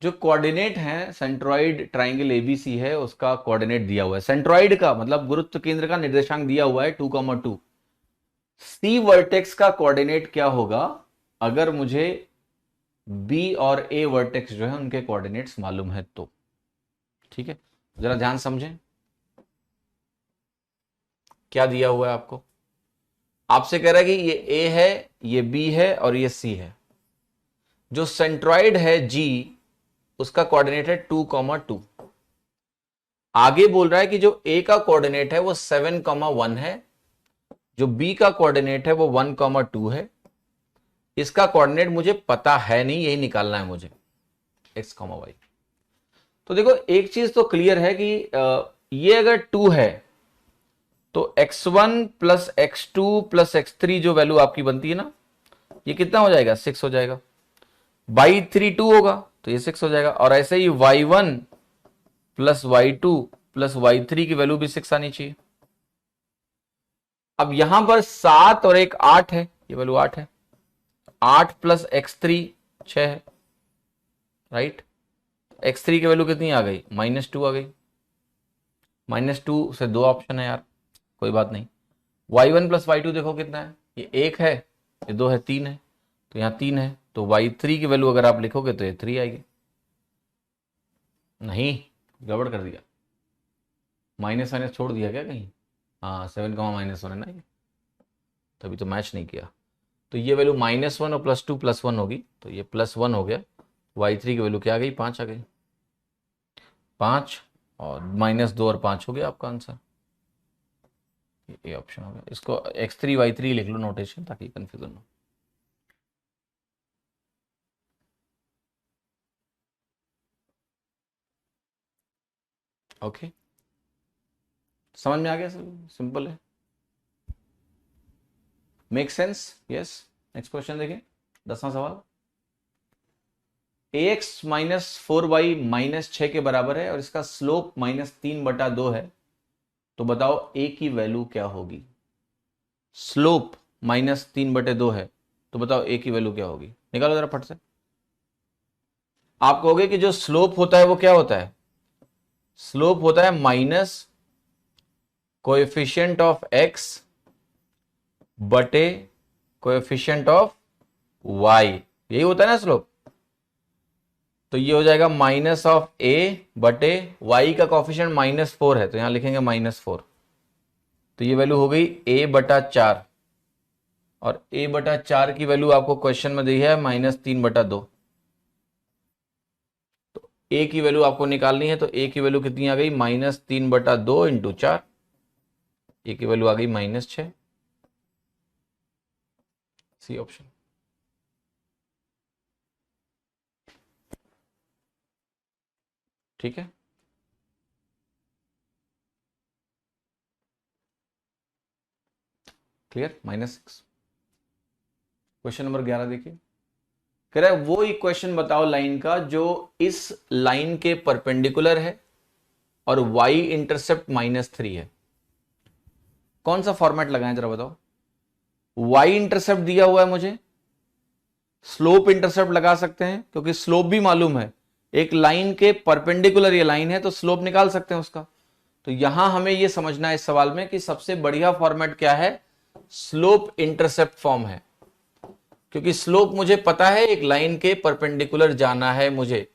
जो कोऑर्डिनेट है सेंट्रॉइड ट्राइंगल एबीसी है, उसका कोऑर्डिनेट दिया हुआ है, सेंट्रॉइड का मतलब गुरुत्व केंद्र का निर्देशांक दिया हुआ है 2,2। सी वर्टेक्स का कोऑर्डिनेट क्या होगा अगर मुझे बी और ए वर्टेक्स जो है उनके कोऑर्डिनेट्स मालूम है तो। ठीक है, जरा ध्यान समझें क्या दिया हुआ है आपको। आपसे कह रहा है कि ये ए है, ये बी है और ये सी है। जो सेंट्रॉइड है जी, उसका कोऑर्डिनेट है 2,2। आगे बोल रहा है कि जो ए का कोऑर्डिनेट है वो 7,1 है, जो बी का कोऑर्डिनेट है वो 1,2 है। इसका कोऑर्डिनेट मुझे पता है नहीं, यही निकालना है मुझे, x, y। तो देखो एक चीज तो क्लियर है कि ये अगर 2 है तो x1 plus x2 plus x3 जो वैल्यू आपकी बनती है ना, ये कितना हो जाएगा, 6 हो जाएगा। y3 2 होगा तो ये 6 हो जाएगा, और ऐसे ही y1 plus y2 plus y3 की वैल्यू भी 6 आनी चाहिए। अब यहां पर 7 और एक 8 है, ये वैल्यू 8 है। 8 प्लस x3 6 है, राइट। x3 की वैल्यू कितनी आ गई, -2 आ गई। -2 से 2 ऑप्शन है यार, कोई बात नहीं। y1 प्लस y2 देखो कितना है, ये 1 है, ये 2 है, 3 है, तो यहां 3 है, तो y3 की वैल्यू अगर आप लिखोगे तो ये 3 आएगी। नहीं, गड़बड़ कर दिया, माइनस माइनस छोड़ दिया क्या कहीं। हाँ 7 -1 है ना, ये तभी तो मैच नहीं किया। तो ये वैल्यू -1 और +2 +1 होगी, तो ये +1 हो गया। y3 की वैल्यू क्या आ गई, 5 आ गई। 5 और -2 और 5 हो गया आपका आंसर, ये ऑप्शन हो गया। इसको x3 y3 लिख लो नोटेशन, ताकि कंफ्यूजन हो। ओके, समझ में आ गया, सब सिंपल है, make sense, yes. Next question देखिए, 10वां सवाल। ax -4y -6 के बराबर है और इसका स्लोप -3/2 है, तो बताओ a की वैल्यू क्या होगी। स्लोप -3/2 है, तो बताओ a की वैल्यू क्या होगी, निकालो जरा फट से। आप कहोगे कि जो स्लोप होता है वो क्या होता है, स्लोप होता है माइनस कोएफिशिएंट ऑफ x बटे कोएफिशिएंट ऑफ y, यही होता है ना स्लोप। तो ये हो जाएगा माइनस ऑफ a बटे y का कोएफिशिएंट -4 है, तो यहां लिखेंगे -4, तो ये वैल्यू हो गई a/4, और a/4 की वैल्यू आपको क्वेश्चन में दी है -3/2। तो a की वैल्यू आपको निकालनी है, तो a की वैल्यू कितनी आ गई, -3/2 इंटू 4, a की वैल्यू आ गई -6, सी ऑप्शन। ठीक है, क्लियर, -6। क्वेश्चन नंबर 11 देखिए, कह रहा है वो इक्वेशन बताओ लाइन का जो इस लाइन के परपेंडिकुलर है और y इंटरसेप्ट -3 है। कौन सा फॉर्मेट लगाएं जरा बताओ। y इंटरसेप्ट दिया हुआ है मुझे, स्लोप इंटरसेप्ट लगा सकते हैं क्योंकि स्लोप भी मालूम है, एक लाइन के परपेंडिकुलर ये लाइन है तो स्लोप निकाल सकते हैं उसका। तो यहां हमें यह समझना है इस सवाल में कि सबसे बढ़िया फॉर्मेट क्या है, स्लोप इंटरसेप्ट फॉर्म है, क्योंकि स्लोप मुझे पता है, एक लाइन के परपेंडिकुलर जाना है मुझे,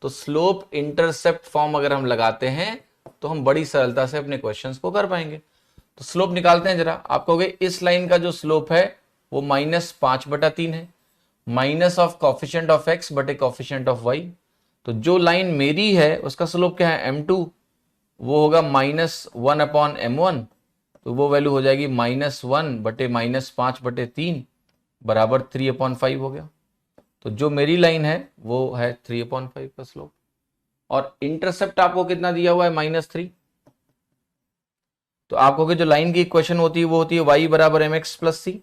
तो स्लोप इंटरसेप्ट फॉर्म अगर हम लगाते हैं तो हम बड़ी सरलता से अपने क्वेश्चंस को कर पाएंगे। तो स्लोप निकालते हैं जरा। आप कहोगे इस लाइन का जो स्लोप है वो -5/3 है, minus of coefficient of x बटे कॉफिशिएंट ऑफ y। तो जो लाइन मेरी है उसका स्लोप क्या है, m2, वो होगा -1/m1, तो वो वैल्यू हो जाएगी -1 बटे -5/3 बराबर 3/5 हो गया। तो जो मेरी लाइन है वो है 3/5 का स्लोप, और इंटरसेप्ट आपको कितना दिया हुआ है, -3। तो आप कहोगे जो लाइन की इक्वेशन होती है वो होती है y बराबर mx प्लस सी।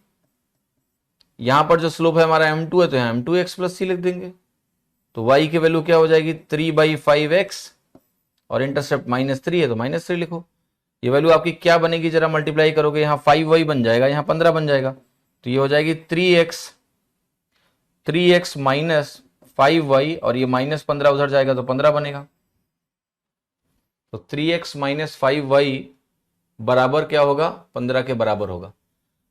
यहां पर जो स्लोप है हमारा m2 है, तो यहां m2x प्लस सी लिख देंगे। तो y की वैल्यू क्या हो जाएगी, 3/5x, और इंटरसेप्ट -3 है तो -3 लिखो। ये वैल्यू आपकी क्या बनेगी, जरा मल्टीप्लाई करोगे, यहाँ 5y बन जाएगा, यहाँ 15 बन जाएगा, तो ये हो जाएगी 3x 3x माइनस 5y और ये -15 उधर जाएगा तो 15 बनेगा। तो 3x माइनस 5y बराबर क्या होगा, 15 के बराबर होगा।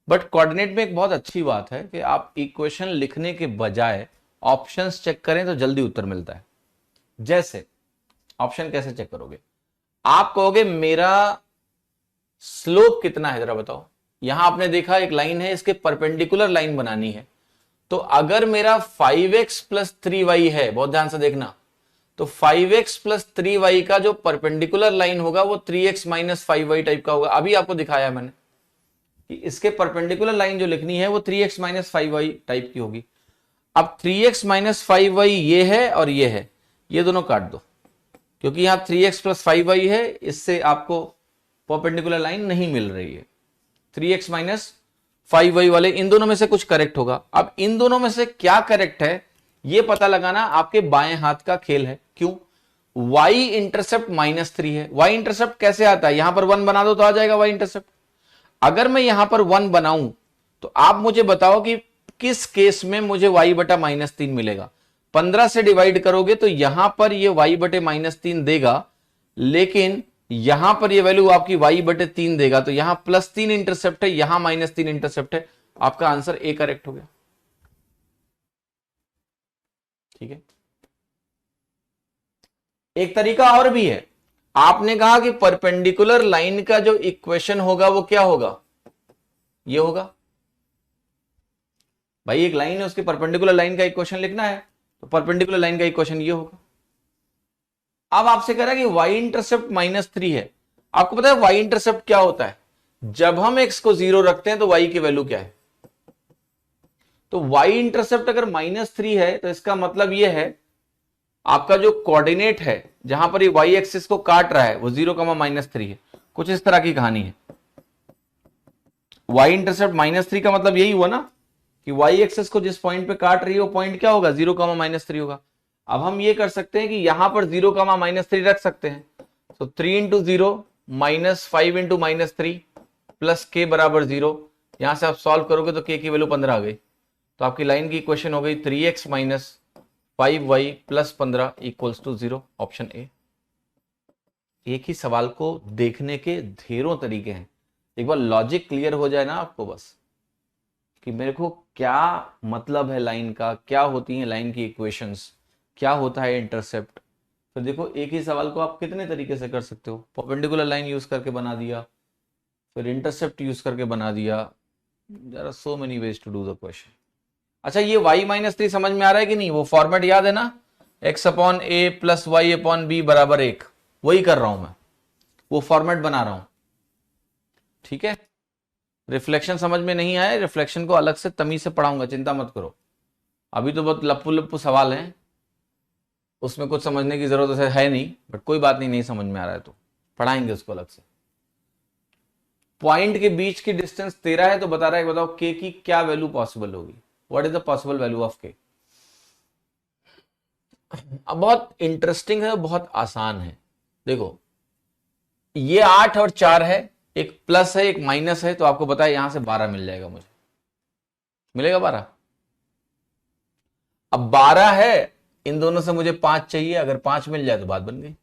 बट कोऑर्डिनेट में एक बहुत अच्छी बात है कि आप इक्वेशन लिखने के बजाय ऑप्शंस चेक करें तो जल्दी उत्तर मिलता है। जैसे ऑप्शन कैसे चेक करोगे, आप कहोगे मेरा स्लोप कितना है जरा बताओ। यहां आपने देखा एक लाइन है, इसके परपेंडिकुलर लाइन बनानी है। तो अगर मेरा 5x प्लस 3y है, बहुत ध्यान से देखना, तो 5x प्लस 3y का जो परपेंडिकुलर लाइन होगा वो 3x माइनस 5y टाइप का होगा। अभी आपको दिखाया मैंने कि इसके परपेंडिकुलर लाइन जो लिखनी है वो 3x माइनस 5y टाइप की होगी। अब 3x माइनस 5y ये है और ये है, ये दोनों काट दो, क्योंकि यहां 3x प्लस 5y है, इससे आपको परपेंडिकुलर लाइन नहीं मिल रही है। 3x माइनस 5y वाले इन दोनों में से कुछ करेक्ट होगा। अब इन दोनों में से क्या करेक्ट है ये पता लगाना आपके बाएं हाथ का खेल है। क्यों? y इंटरसेप्ट -3 है। y इंटरसेप्ट कैसे आता है, यहां पर 1 बना दो तो आ जाएगा y इंटरसेप्ट। अगर मैं यहां पर 1 बनाऊं तो आप मुझे बताओ कि किस केस में मुझे y बटा -3 मिलेगा। 15 से डिवाइड करोगे तो यहां पर ये y बटे -3 देगा, लेकिन यहां पर ये वैल्यू आपकी y बटे 3 देगा। तो यहां +3 इंटरसेप्ट है, यहां -3 इंटरसेप्ट है। आपका आंसर ए करेक्ट हो गया। ठीक है, एक तरीका और भी है। आपने कहा कि परपेंडिकुलर लाइन का जो इक्वेशन होगा वो क्या होगा, ये होगा। भाई एक लाइन है, उसके परपेंडिकुलर लाइन का इक्वेशन लिखना है, तो परपेंडिकुलर लाइन का इक्वेशन ये होगा। अब आपसे कह रहा है कि y इंटरसेप्ट -3 है। आपको पता है y इंटरसेप्ट क्या होता है, जब हम x को 0 रखते हैं तो y की वैल्यू क्या है। तो y इंटरसेप्ट अगर -3 है तो इसका मतलब यह है आपका जो कोऑर्डिनेट है जहां पर ये y एक्सिस को काट रहा है वो 0, -3 है। कुछ इस तरह की कहानी है। y इंटरसेप्ट -3 का मतलब यही हुआ ना कि y एक्सिस को जिस पॉइंट पे काट रही है वो पॉइंट क्या होगा, 0, -3 होगा। अब हम ये कर सकते हैं कि यहां पर 0, -3 रख सकते हैं। तो 3 इंटू 0 -5 इंटू -3 प्लस k बराबर 0। यहां से आप सॉल्व करोगे तो k की वैल्यू 15 आ गई। तो आपकी लाइन की इक्वेशन हो गई 3x minus 5y plus 15 equals to 0, option A. एक ही सवाल को देखने के ढेरों तरीके हैं। एक बार लॉजिक क्लियर हो जाए ना आपको बस कि मेरे को क्या मतलब है लाइन का, क्या होती है लाइन की इक्वेशंस, क्या होता है इंटरसेप्ट, तो देखो एक ही सवाल को आप कितने तरीके से कर सकते हो। परपेंडिकुलर लाइन यूज करके बना दिया, फिर इंटरसेप्ट यूज करके बना दिया। There are so many ways to do the question. अच्छा ये y-3 समझ में आ रहा है कि नहीं, वो फॉर्मेट याद है ना, x अपॉन ए प्लस वाई अपॉन बी बराबर 1, वही कर रहा हूं मैं, वो फॉर्मेट बना रहा हूं। ठीक है, रिफ्लेक्शन समझ में नहीं आया, रिफ्लेक्शन को अलग से तमीज से पढ़ाऊंगा, चिंता मत करो। अभी तो बहुत लप्पू लप्पू सवाल हैं, उसमें कुछ समझने की जरूरत है नहीं, बट कोई बात नहीं, नहीं समझ में आ रहा है तो पढ़ाएंगे उसको अलग से। पॉइंट के बीच की डिस्टेंस 13 है तो बता रहा है, बताओ k की क्या वैल्यू पॉसिबल होगी, what is the possible value of k। अब बहुत इंटरेस्टिंग है, बहुत आसान है। देखो ये 8 और 4 है, एक प्लस है एक माइनस है, तो आपको पता है यहां से 12 मिल जाएगा, मुझे मिलेगा 12। अब 12 है, इन दोनों से मुझे 5 चाहिए, अगर 5 मिल जाए तो बात बन गई।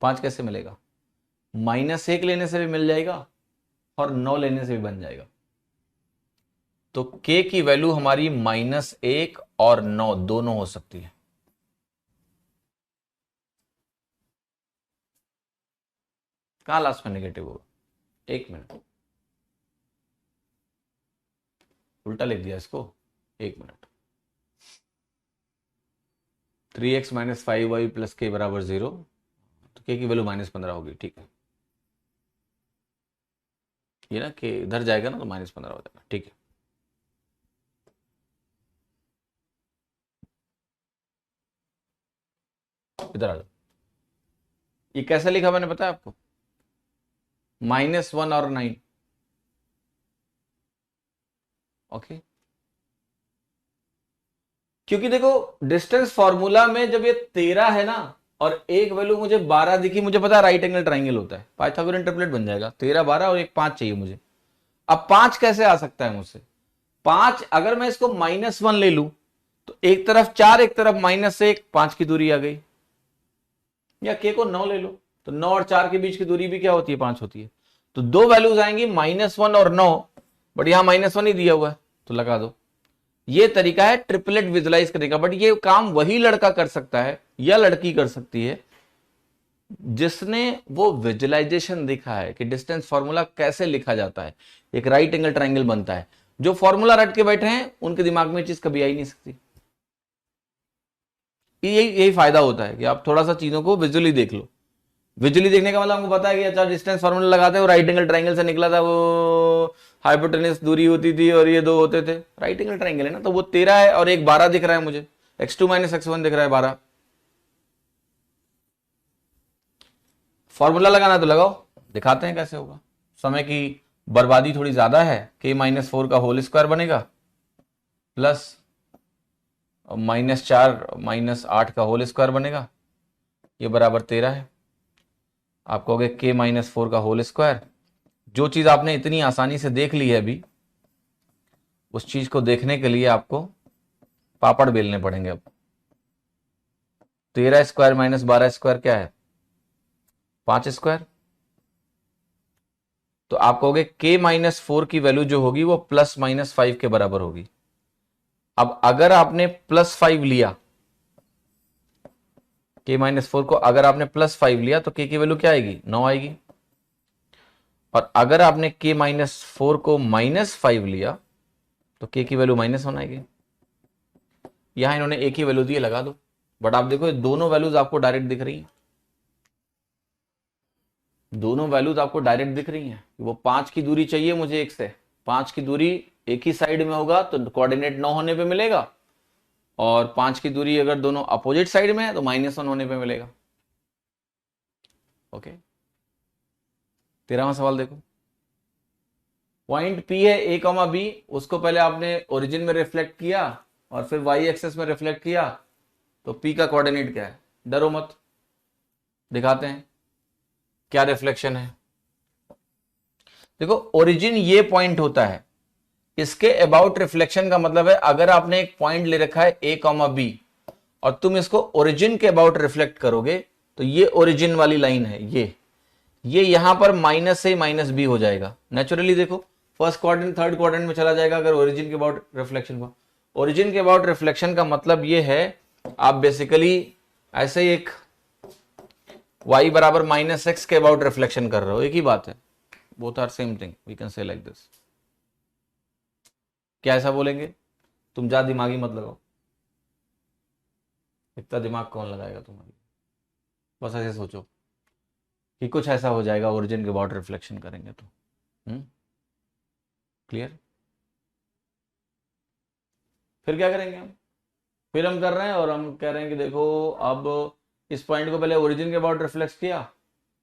5 कैसे मिलेगा, -1 लेने से भी मिल जाएगा और 9 लेने से भी बन जाएगा। तो k की वैल्यू हमारी -1 और 9 दोनों हो सकती है। कहां लास्ट में नेगेटिव होगा, एक मिनट, उल्टा लिख दिया इसको, एक minute. 3x minus 5y plus k बराबर 0, तो k की वैल्यू -15 होगी। ठीक है, ये ना k इधर जाएगा ना तो -15 हो जाएगा। ठीक है, इधर आ जाओ। ये कैसे लिखा मैंने बताया आपको, -1 और 9। ओके, क्योंकि देखो डिस्टेंस फॉर्मूला में जब ये 13 है ना और एक वैल्यू मुझे 12 दिखी, मुझे पता है राइट एंगल ट्राइंगल होता है, पाइथागोरन ट्रिपलेट बन जाएगा, 13 12 और एक 5 चाहिए मुझे। अब 5 कैसे आ सकता है मुझसे, 5 अगर मैं इसको -1 ले लूं तो एक तरफ 4, एक तरफ -1, 5 की दूरी आ गई। या k को 9 ले लो, तो 9 और 4 के बीच की दूरी भी क्या होती है, 5 होती है। तो दो वैल्यूज आएंगी -1 और 9, बट यहां -1 ही दिया हुआ है तो लगा दो। ये तरीका है ट्रिपलेट विजुलाइज करने का, बट ये काम वही लड़का कर सकता है या लड़की कर सकती है जिसने वो विजुलाइजेशन देखा है कि डिस्टेंस फॉर्मूला कैसे लिखा जाता है, एक राइट एंगल ट्राइंगल बनता है। जो फॉर्मूला रट के बैठे हैं उनके दिमाग में चीज कभी आ ही नहीं सकती। यही फायदा होता है कि आप थोड़ा सा चीजों को विजुअली देख लो। विजुअली देखने का मतलब हमको पता है कि अच्छा डिस्टेंस फॉर्मूला लगाते हैं, राइट एंगल ट्राइंगल से निकला था, वो हाइपोटेनस दूरी होती थी और ये 2 होते थे, राइट एंगल ट्राइंगल है ना। तो वो 13 है और एक 12 दिख रहा है मुझे, x2 - x1 दिख रहा है 12। फॉर्मूला लगाना तो लगाओ, दिखाते हैं कैसे होगा। समय की बर्बादी थोड़ी ज्यादा है, k - 4 का होल स्क्वायर बनेगा प्लस -4 - 8 का होल स्क्वायर बनेगा, ये बराबर 13 है। आप कहोगे k - 4 का होल स्क्वायर। जो चीज आपने इतनी आसानी से देख ली है अभी, उस चीज को देखने के लिए आपको पापड़ बेलने पड़ेंगे। अब 13 स्क्वायर - 12 स्क्वायर क्या है, 5 स्क्वायर। तो आप कहोगे k - 4 की वैल्यू जो होगी वो +-5 के बराबर होगी। अब अगर आपने +5 लिया, k - 4 को अगर आपने +5 लिया तो k की वैल्यू क्या आएगी, 9 आएगी। और अगर आपने k - 4 को -5 लिया तो k की वैल्यू -1 आएगी। यहां इन्होंने एक ही वैल्यू दी है, लगा दो। बट आप देखो दोनों वैल्यूज आपको डायरेक्ट दिख रही हैं, दोनों वैल्यूज आपको डायरेक्ट दिख रही हैं। वो 5 की दूरी चाहिए मुझे एक से, 5 की दूरी एक ही साइड में होगा तो कोऑर्डिनेट 9 होने पे मिलेगा, और 5 की दूरी अगर दोनों अपोजिट साइड में है तो -1 होने पे मिलेगा। ओके, 13वां सवाल देखो। पॉइंट P है A, B, उसको पहले आपने ओरिजिन में रिफ्लेक्ट किया और फिर y एक्सेस में रिफ्लेक्ट किया, तो P का कोऑर्डिनेट क्या है, डरो मत, दिखाते हैं क्या रिफ्लेक्शन है। देखो ओरिजिन ये पॉइंट होता है, इसके अबाउट रिफ्लेक्शन का मतलब है अगर आपने एक पॉइंट ले रखा है A, B और तुम इसको ओरिजिन के अबाउट रिफ्लेक्ट करोगे तो ये ओरिजिन वाली लाइन है, ये यहां पर -A - B हो जाएगा नेचुरली। देखो फर्स्ट क्वाड्रेंट थर्ड क्वाड्रेंट में चला जाएगा अगर ओरिजिन के अबाउट रिफ्लेक्शन हुआ। ओरिजिन के अबाउट रिफ्लेक्शन का मतलब ये है, आप बेसिकली ऐसे ही एक y बराबर -x के अबाउट रिफ्लेक्शन कर रहे हो, एक ही बात है, both are same thing, we can say like this. क्या ऐसा बोलेंगे, तुम जा दिमागी मत लगाओ, इतना दिमाग कौन लगाएगा तुम्हारी, बस ऐसे सोचो कि कुछ ऐसा हो जाएगा ओरिजिन के अबाउट रिफ्लेक्शन करेंगे तो। क्लियर। फिर क्या करेंगे हम, फिर हम कर रहे हैं और हम कह रहे हैं कि देखो अब इस पॉइंट को पहले ओरिजिन के अबाउट रिफ्लेक्ट किया,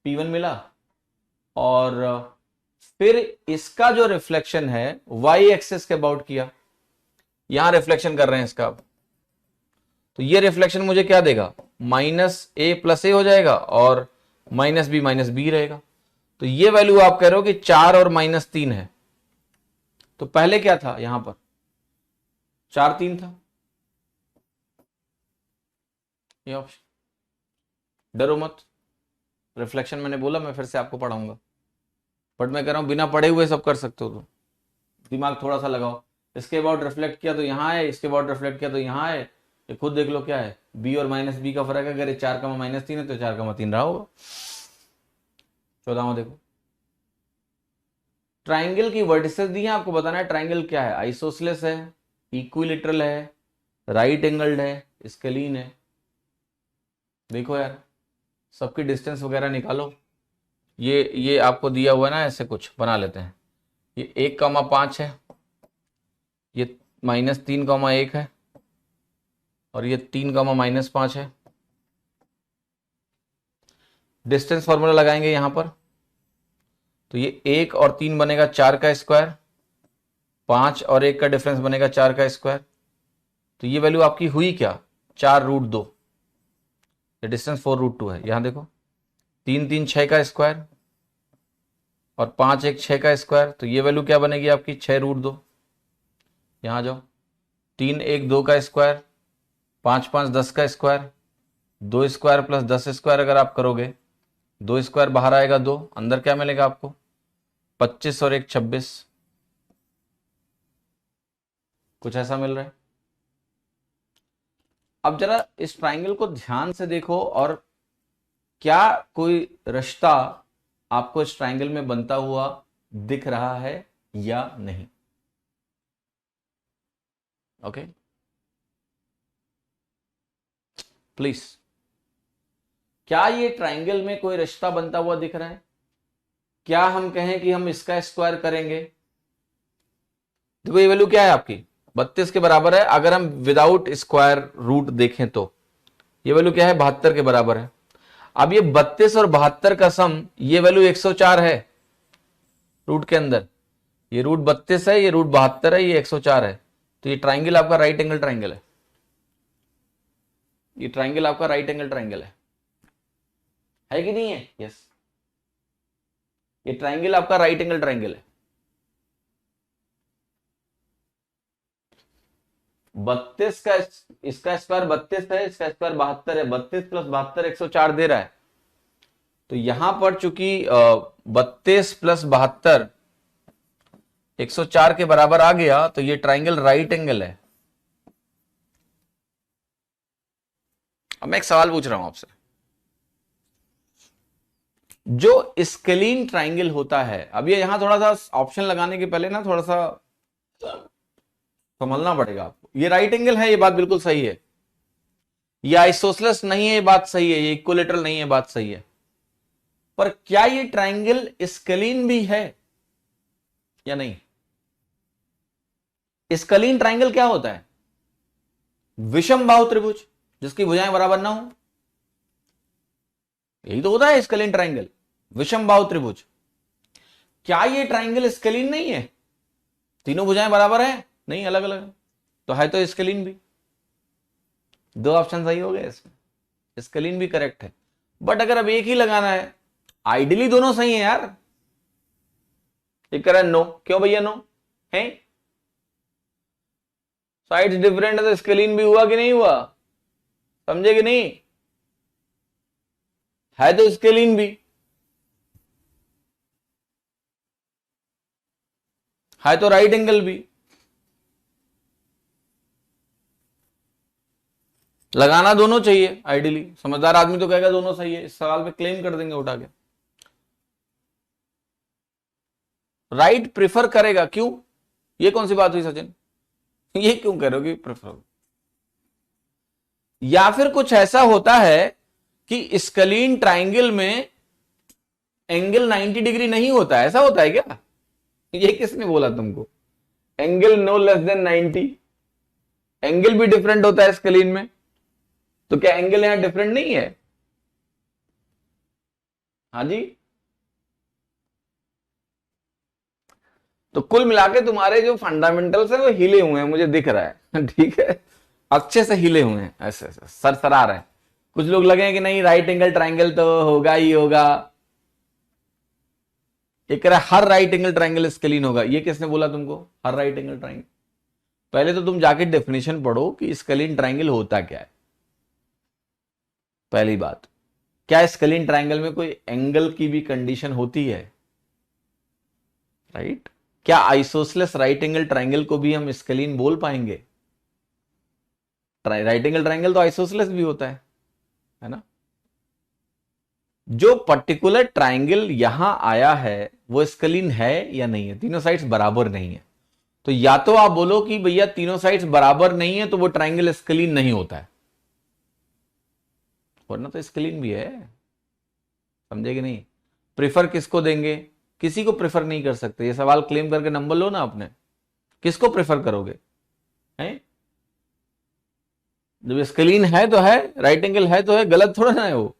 P1 मिला, और फिर इसका जो रिफ्लेक्शन है y एक्सेस के अबाउट किया, यहां रिफ्लेक्शन कर रहे हैं इसका। तो ये रिफ्लेक्शन मुझे क्या देगा, -A + A हो जाएगा और -B - B रहेगा। तो ये वैल्यू आप कह रहे हो कि 4 और -3 है। तो पहले क्या था, यहां पर 4 3 था, ये ऑप्शन। डरो मत, रिफ्लेक्शन मैंने बोला मैं फिर से आपको पढ़ाऊंगा, बट मैं कह रहा हूं बिना पढ़े हुए सब कर सकते हो, तो दिमाग थोड़ा सा लगाओ। इसके अबाउट रिफ्लेक्ट किया तो यहां है, इसके अबाउट रिफ्लेक्ट किया तो यहां है, ये खुद देख लो क्या है, B और -B का फर्क है। अगर 4 -3 है तो 4 3 रहा होगा। 14वां देखो, ट्राइंगल की वर्टिसेस दी है, आपको बताना है ट्राइंगल क्या है, आइसोसेलेस है, इक्विलेटरल है, राइट एंगल्ड है, स्केलीन है। देखो यार सबकी डिस्टेंस वगैरह निकालो, ये आपको दिया हुआ है ना, ऐसे कुछ बना लेते हैं। ये 1,5 है, ये -3,1 है, और ये 3,-5 है। डिस्टेंस फॉर्मूला लगाएंगे यहां पर, तो ये 1 और 3 बनेगा 4 का स्क्वायर, 5 और 1 का डिफरेंस बनेगा 4 का स्क्वायर। तो ये वैल्यू आपकी हुई क्या, 4√2, ये डिस्टेंस 4√2 है। यहां देखो 3 3 6 का स्क्वायर और 5 1 6 का स्क्वायर, तो ये वैल्यू क्या बनेगी आपकी, 6√2। यहां जाओ 3 1 2 का स्क्वायर 5 5 10 का स्क्वायर, 2 स्क्वायर प्लस 10 स्क्वायर अगर आप करोगे, 2 स्क्वायर बाहर आएगा 2, अंदर क्या मिलेगा आपको 25 और 1 26, कुछ ऐसा मिल रहा है। अब जरा इस ट्राइंगल को ध्यान से देखो और क्या कोई रिश्ता आपको इस ट्राइंगल में बनता हुआ दिख रहा है या नहीं। ओके प्लीज, क्या ये ट्राइंगल में कोई रिश्ता बनता हुआ दिख रहा है? क्या हम कहें कि हम इसका स्क्वायर करेंगे? देखो ये वैल्यू क्या है आपकी 32 के बराबर है। अगर हम विदाउट स्क्वायर रूट देखें तो ये वैल्यू क्या है 72 के बराबर है। अब ये 32 और 72 का सम, ये वैल्यू 104 है रूट के अंदर। ये रूट 32 है, ये रूट 72 है, ये 104 है। तो ये ट्राइंगल आपका राइट एंगल ट्राइंगल है। ये ट्राइंगल आपका राइट एंगल ट्राइंगल है कि नहीं है? यस, ये ट्राइंगल आपका राइट एंगल ट्राइंगल है। 32 का इसका स्क्वायर 32 है, इसका स्क्वायर 72 है। 32 प्लस 72 104 दे रहा है। तो यहां पर चूंकि 32 प्लस 72 104 के बराबर आ गया, तो ये ट्राइंगल राइट एंगल है। अब मैं एक सवाल पूछ रहा हूं आपसे, जो स्केलीन ट्राइंगल होता है, अब ये यहां थोड़ा सा ऑप्शन लगाने के पहले ना थोड़ा सा समझना पड़ेगा आपको। ये राइट एंगल है, ये बात बिल्कुल सही है। ये आइसोसेलेस नहीं है, ये बात सही है। ये इक्विलेटरल नहीं है, बात सही है। पर क्या ये ट्राइंगल स्केलीन भी है या नहीं? स्केलीन ट्राइंगल क्या होता है? विषम बाहु त्रिभुज जिसकी भुजाएं बराबर ना हो, यही तो होता है स्केलीन ट्राइंगल, विषम बाहु त्रिभुज। क्या ये ट्राइंगल स्केलीन नहीं है? तीनों भुजाएं बराबर है? नहीं, अलग अलग तो है। तो स्केलीन भी, दो ऑप्शन सही हो गए इसमें, स्केलीन भी करेक्ट है। बट अगर अब एक ही लगाना है, आइडियली दोनों सही है यार। ये कह रहा है नो, क्यों भैया नो है? साइड्स डिफरेंट है तो स्केलीन भी हुआ कि नहीं हुआ? समझे कि नहीं? है तो स्केलीन भी, है तो राइट एंगल भी। लगाना दोनों चाहिए आइडियली। समझदार आदमी तो कहेगा दोनों सही है, इस सवाल पे क्लेम कर देंगे उठा के। राइट प्रेफर करेगा, क्यों? ये कौन सी बात हुई सचिन? ये क्यों कह रहे हो कि प्रेफर? या फिर कुछ ऐसा होता है कि स्केलीन ट्राइंगल में एंगल 90 डिग्री नहीं होता है, ऐसा होता है क्या? ये किसने बोला तुमको? Angle no less than 90, angle भी डिफरेंट होता है स्केलीन में। तो क्या एंगल यहां डिफरेंट नहीं है? हाँ जी। तो कुल मिलाके तुम्हारे जो फंडामेंटल्स है वो हिले हुए हैं, मुझे दिख रहा है। ठीक है, अच्छे से हिले हुए हैं, ऐसे ऐसे सरसरा रहे हैं। कुछ लोग लगे हैं कि नहीं राइट एंगल ट्राइंगल तो होगा ही होगा। ये कह रहा है हर राइट एंगल ट्राइंगल स्केलीन होगा। ये किसने बोला तुमको हर राइट एंगल ट्राइंगल? पहले तो तुम जाके डेफिनेशन पढ़ो कि स्केलीन ट्राइंगल होता क्या है। पहली बात, क्या स्केलीन ट्राइंगल में कोई एंगल की भी कंडीशन होती है? राइट? क्या आइसोसेलेस राइट एंगल ट्राइंगल को भी हम स्केलीन बोल पाएंगे? राइट एंगल ट्राइंगल तो आइसोसेलेस भी होता है ना? जो पर्टिकुलर ट्राइंगल यहां आया है वो स्केलीन है या नहीं है? तीनों साइड्स बराबर नहीं है। तो या तो आप बोलो कि भैया तीनों साइड्स बराबर नहीं है तो वो ट्राइंगल स्केलीन नहीं होता है, वरना तो स्केलीन भी है। समझे कि नहीं? प्रेफर किसको देंगे? किसी को प्रेफर नहीं कर सकते। ये सवाल क्लेम करके नंबर लो ना अपने। किसको प्रेफर करोगे? हैं? जब स्केलीन है तो है, राइट एंगल है तो है, गलत थोड़ा ना है वो।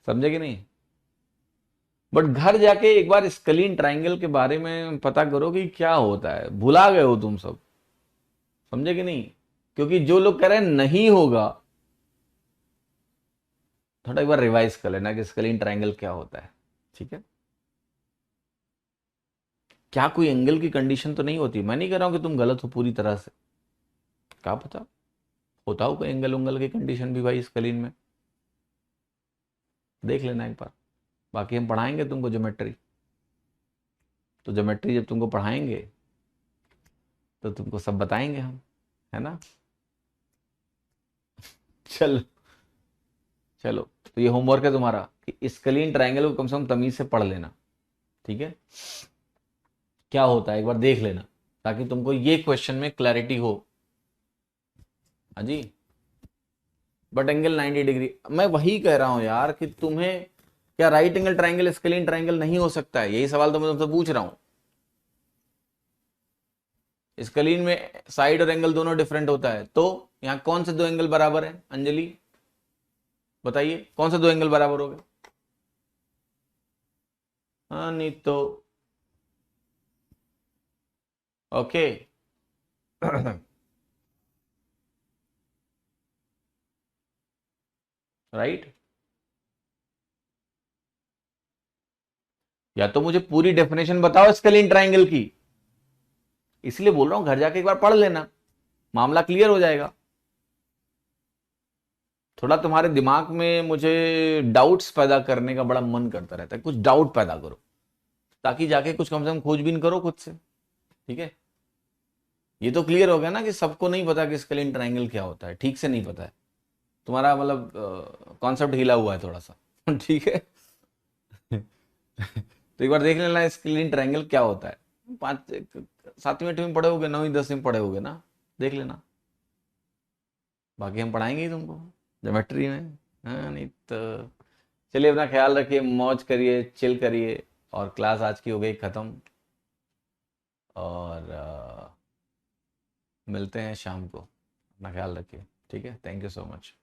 समझे कि नहीं? बट घर जाके एक बार स्केलीन ट्राइंगल के बारे में पता करो कि क्या होता है। भुला गए हो तुम सब। समझे कि नहीं? क्योंकि जो लोग कह रहे हैं नहीं होगा, थोड़ा एक बार रिवाइज कर लेना कि स्केलीन ट्राइंगल क्या होता है। ठीक है? क्या कोई एंगल की कंडीशन तो नहीं होती? मैं नहीं कह रहा हूं कि तुम गलत हो पूरी तरह से, क्या पता होता हो कोई एंगल उंगल की कंडीशन भी भाई स्केलिन में, देख लेना एक बार। बाकी हम पढ़ाएंगे तुमको ज्योमेट्री, तो ज्योमेट्री जब तुमको पढ़ाएंगे तो तुमको सब बताएंगे हम, है ना। चलो चलो, तो ये होमवर्क है तुम्हारा कि स्केलिन ट्रायंगल को कम से कम तमीज से पढ़ लेना, ठीक है। क्या होता है एक बार देख लेना, ताकि तुमको ये क्वेश्चन में क्लैरिटी हो। हाँ जी, बट एंगल 90 डिग्री, मैं वही कह रहा हूं यार कि तुम्हें क्या right angle triangle scalene triangle नहीं हो सकता है? यही सवाल तो मैं तुमसे पूछ रहा हूं। स्केलिन में साइड और एंगल दोनों डिफरेंट होता है, तो यहां कौन से दो एंगल बराबर है अंजलि, बताइए कौन से दो एंगल बराबर हो गए? हाँ नहीं तो ओके। राइट, या तो मुझे पूरी डेफिनेशन बताओ स्केलिन ट्रायंगल की, इसलिए बोल रहा हूं घर जाके एक बार पढ़ लेना, मामला क्लियर हो जाएगा। थोड़ा तुम्हारे दिमाग में मुझे डाउट्स पैदा करने का बड़ा मन करता रहता है, कुछ डाउट पैदा करो, ताकि जाके कुछ कम से कम खोजबीन करो खुद से, ठीक है। ये तो क्लियर हो गया ना कि सबको नहीं पता कि स्केलिन ट्रायंगल क्या होता है, ठीक से नहीं पता है, तुम्हारा मतलब कॉन्सेप्ट हिला हुआ है थोड़ा सा। ठीक है। तो एक बार देख लेना स्केलिन ट्रायंगल क्या होता है, 7वीं 8वीं में पढ़े होगे, 9वीं 10वीं में पढ़े होगे ना, देख लेना। बाकी हम पढ़ाएंगे ही तुमको ज्योमेट्री में, हाँ नहीं तो। चलिए अपना ख्याल रखिए, मौज करिए, चिल करिए, और क्लास आज की हो गई ख़त्म, और मिलते हैं शाम को, अपना ख्याल रखिए, ठीक है, थैंक यू सो मच।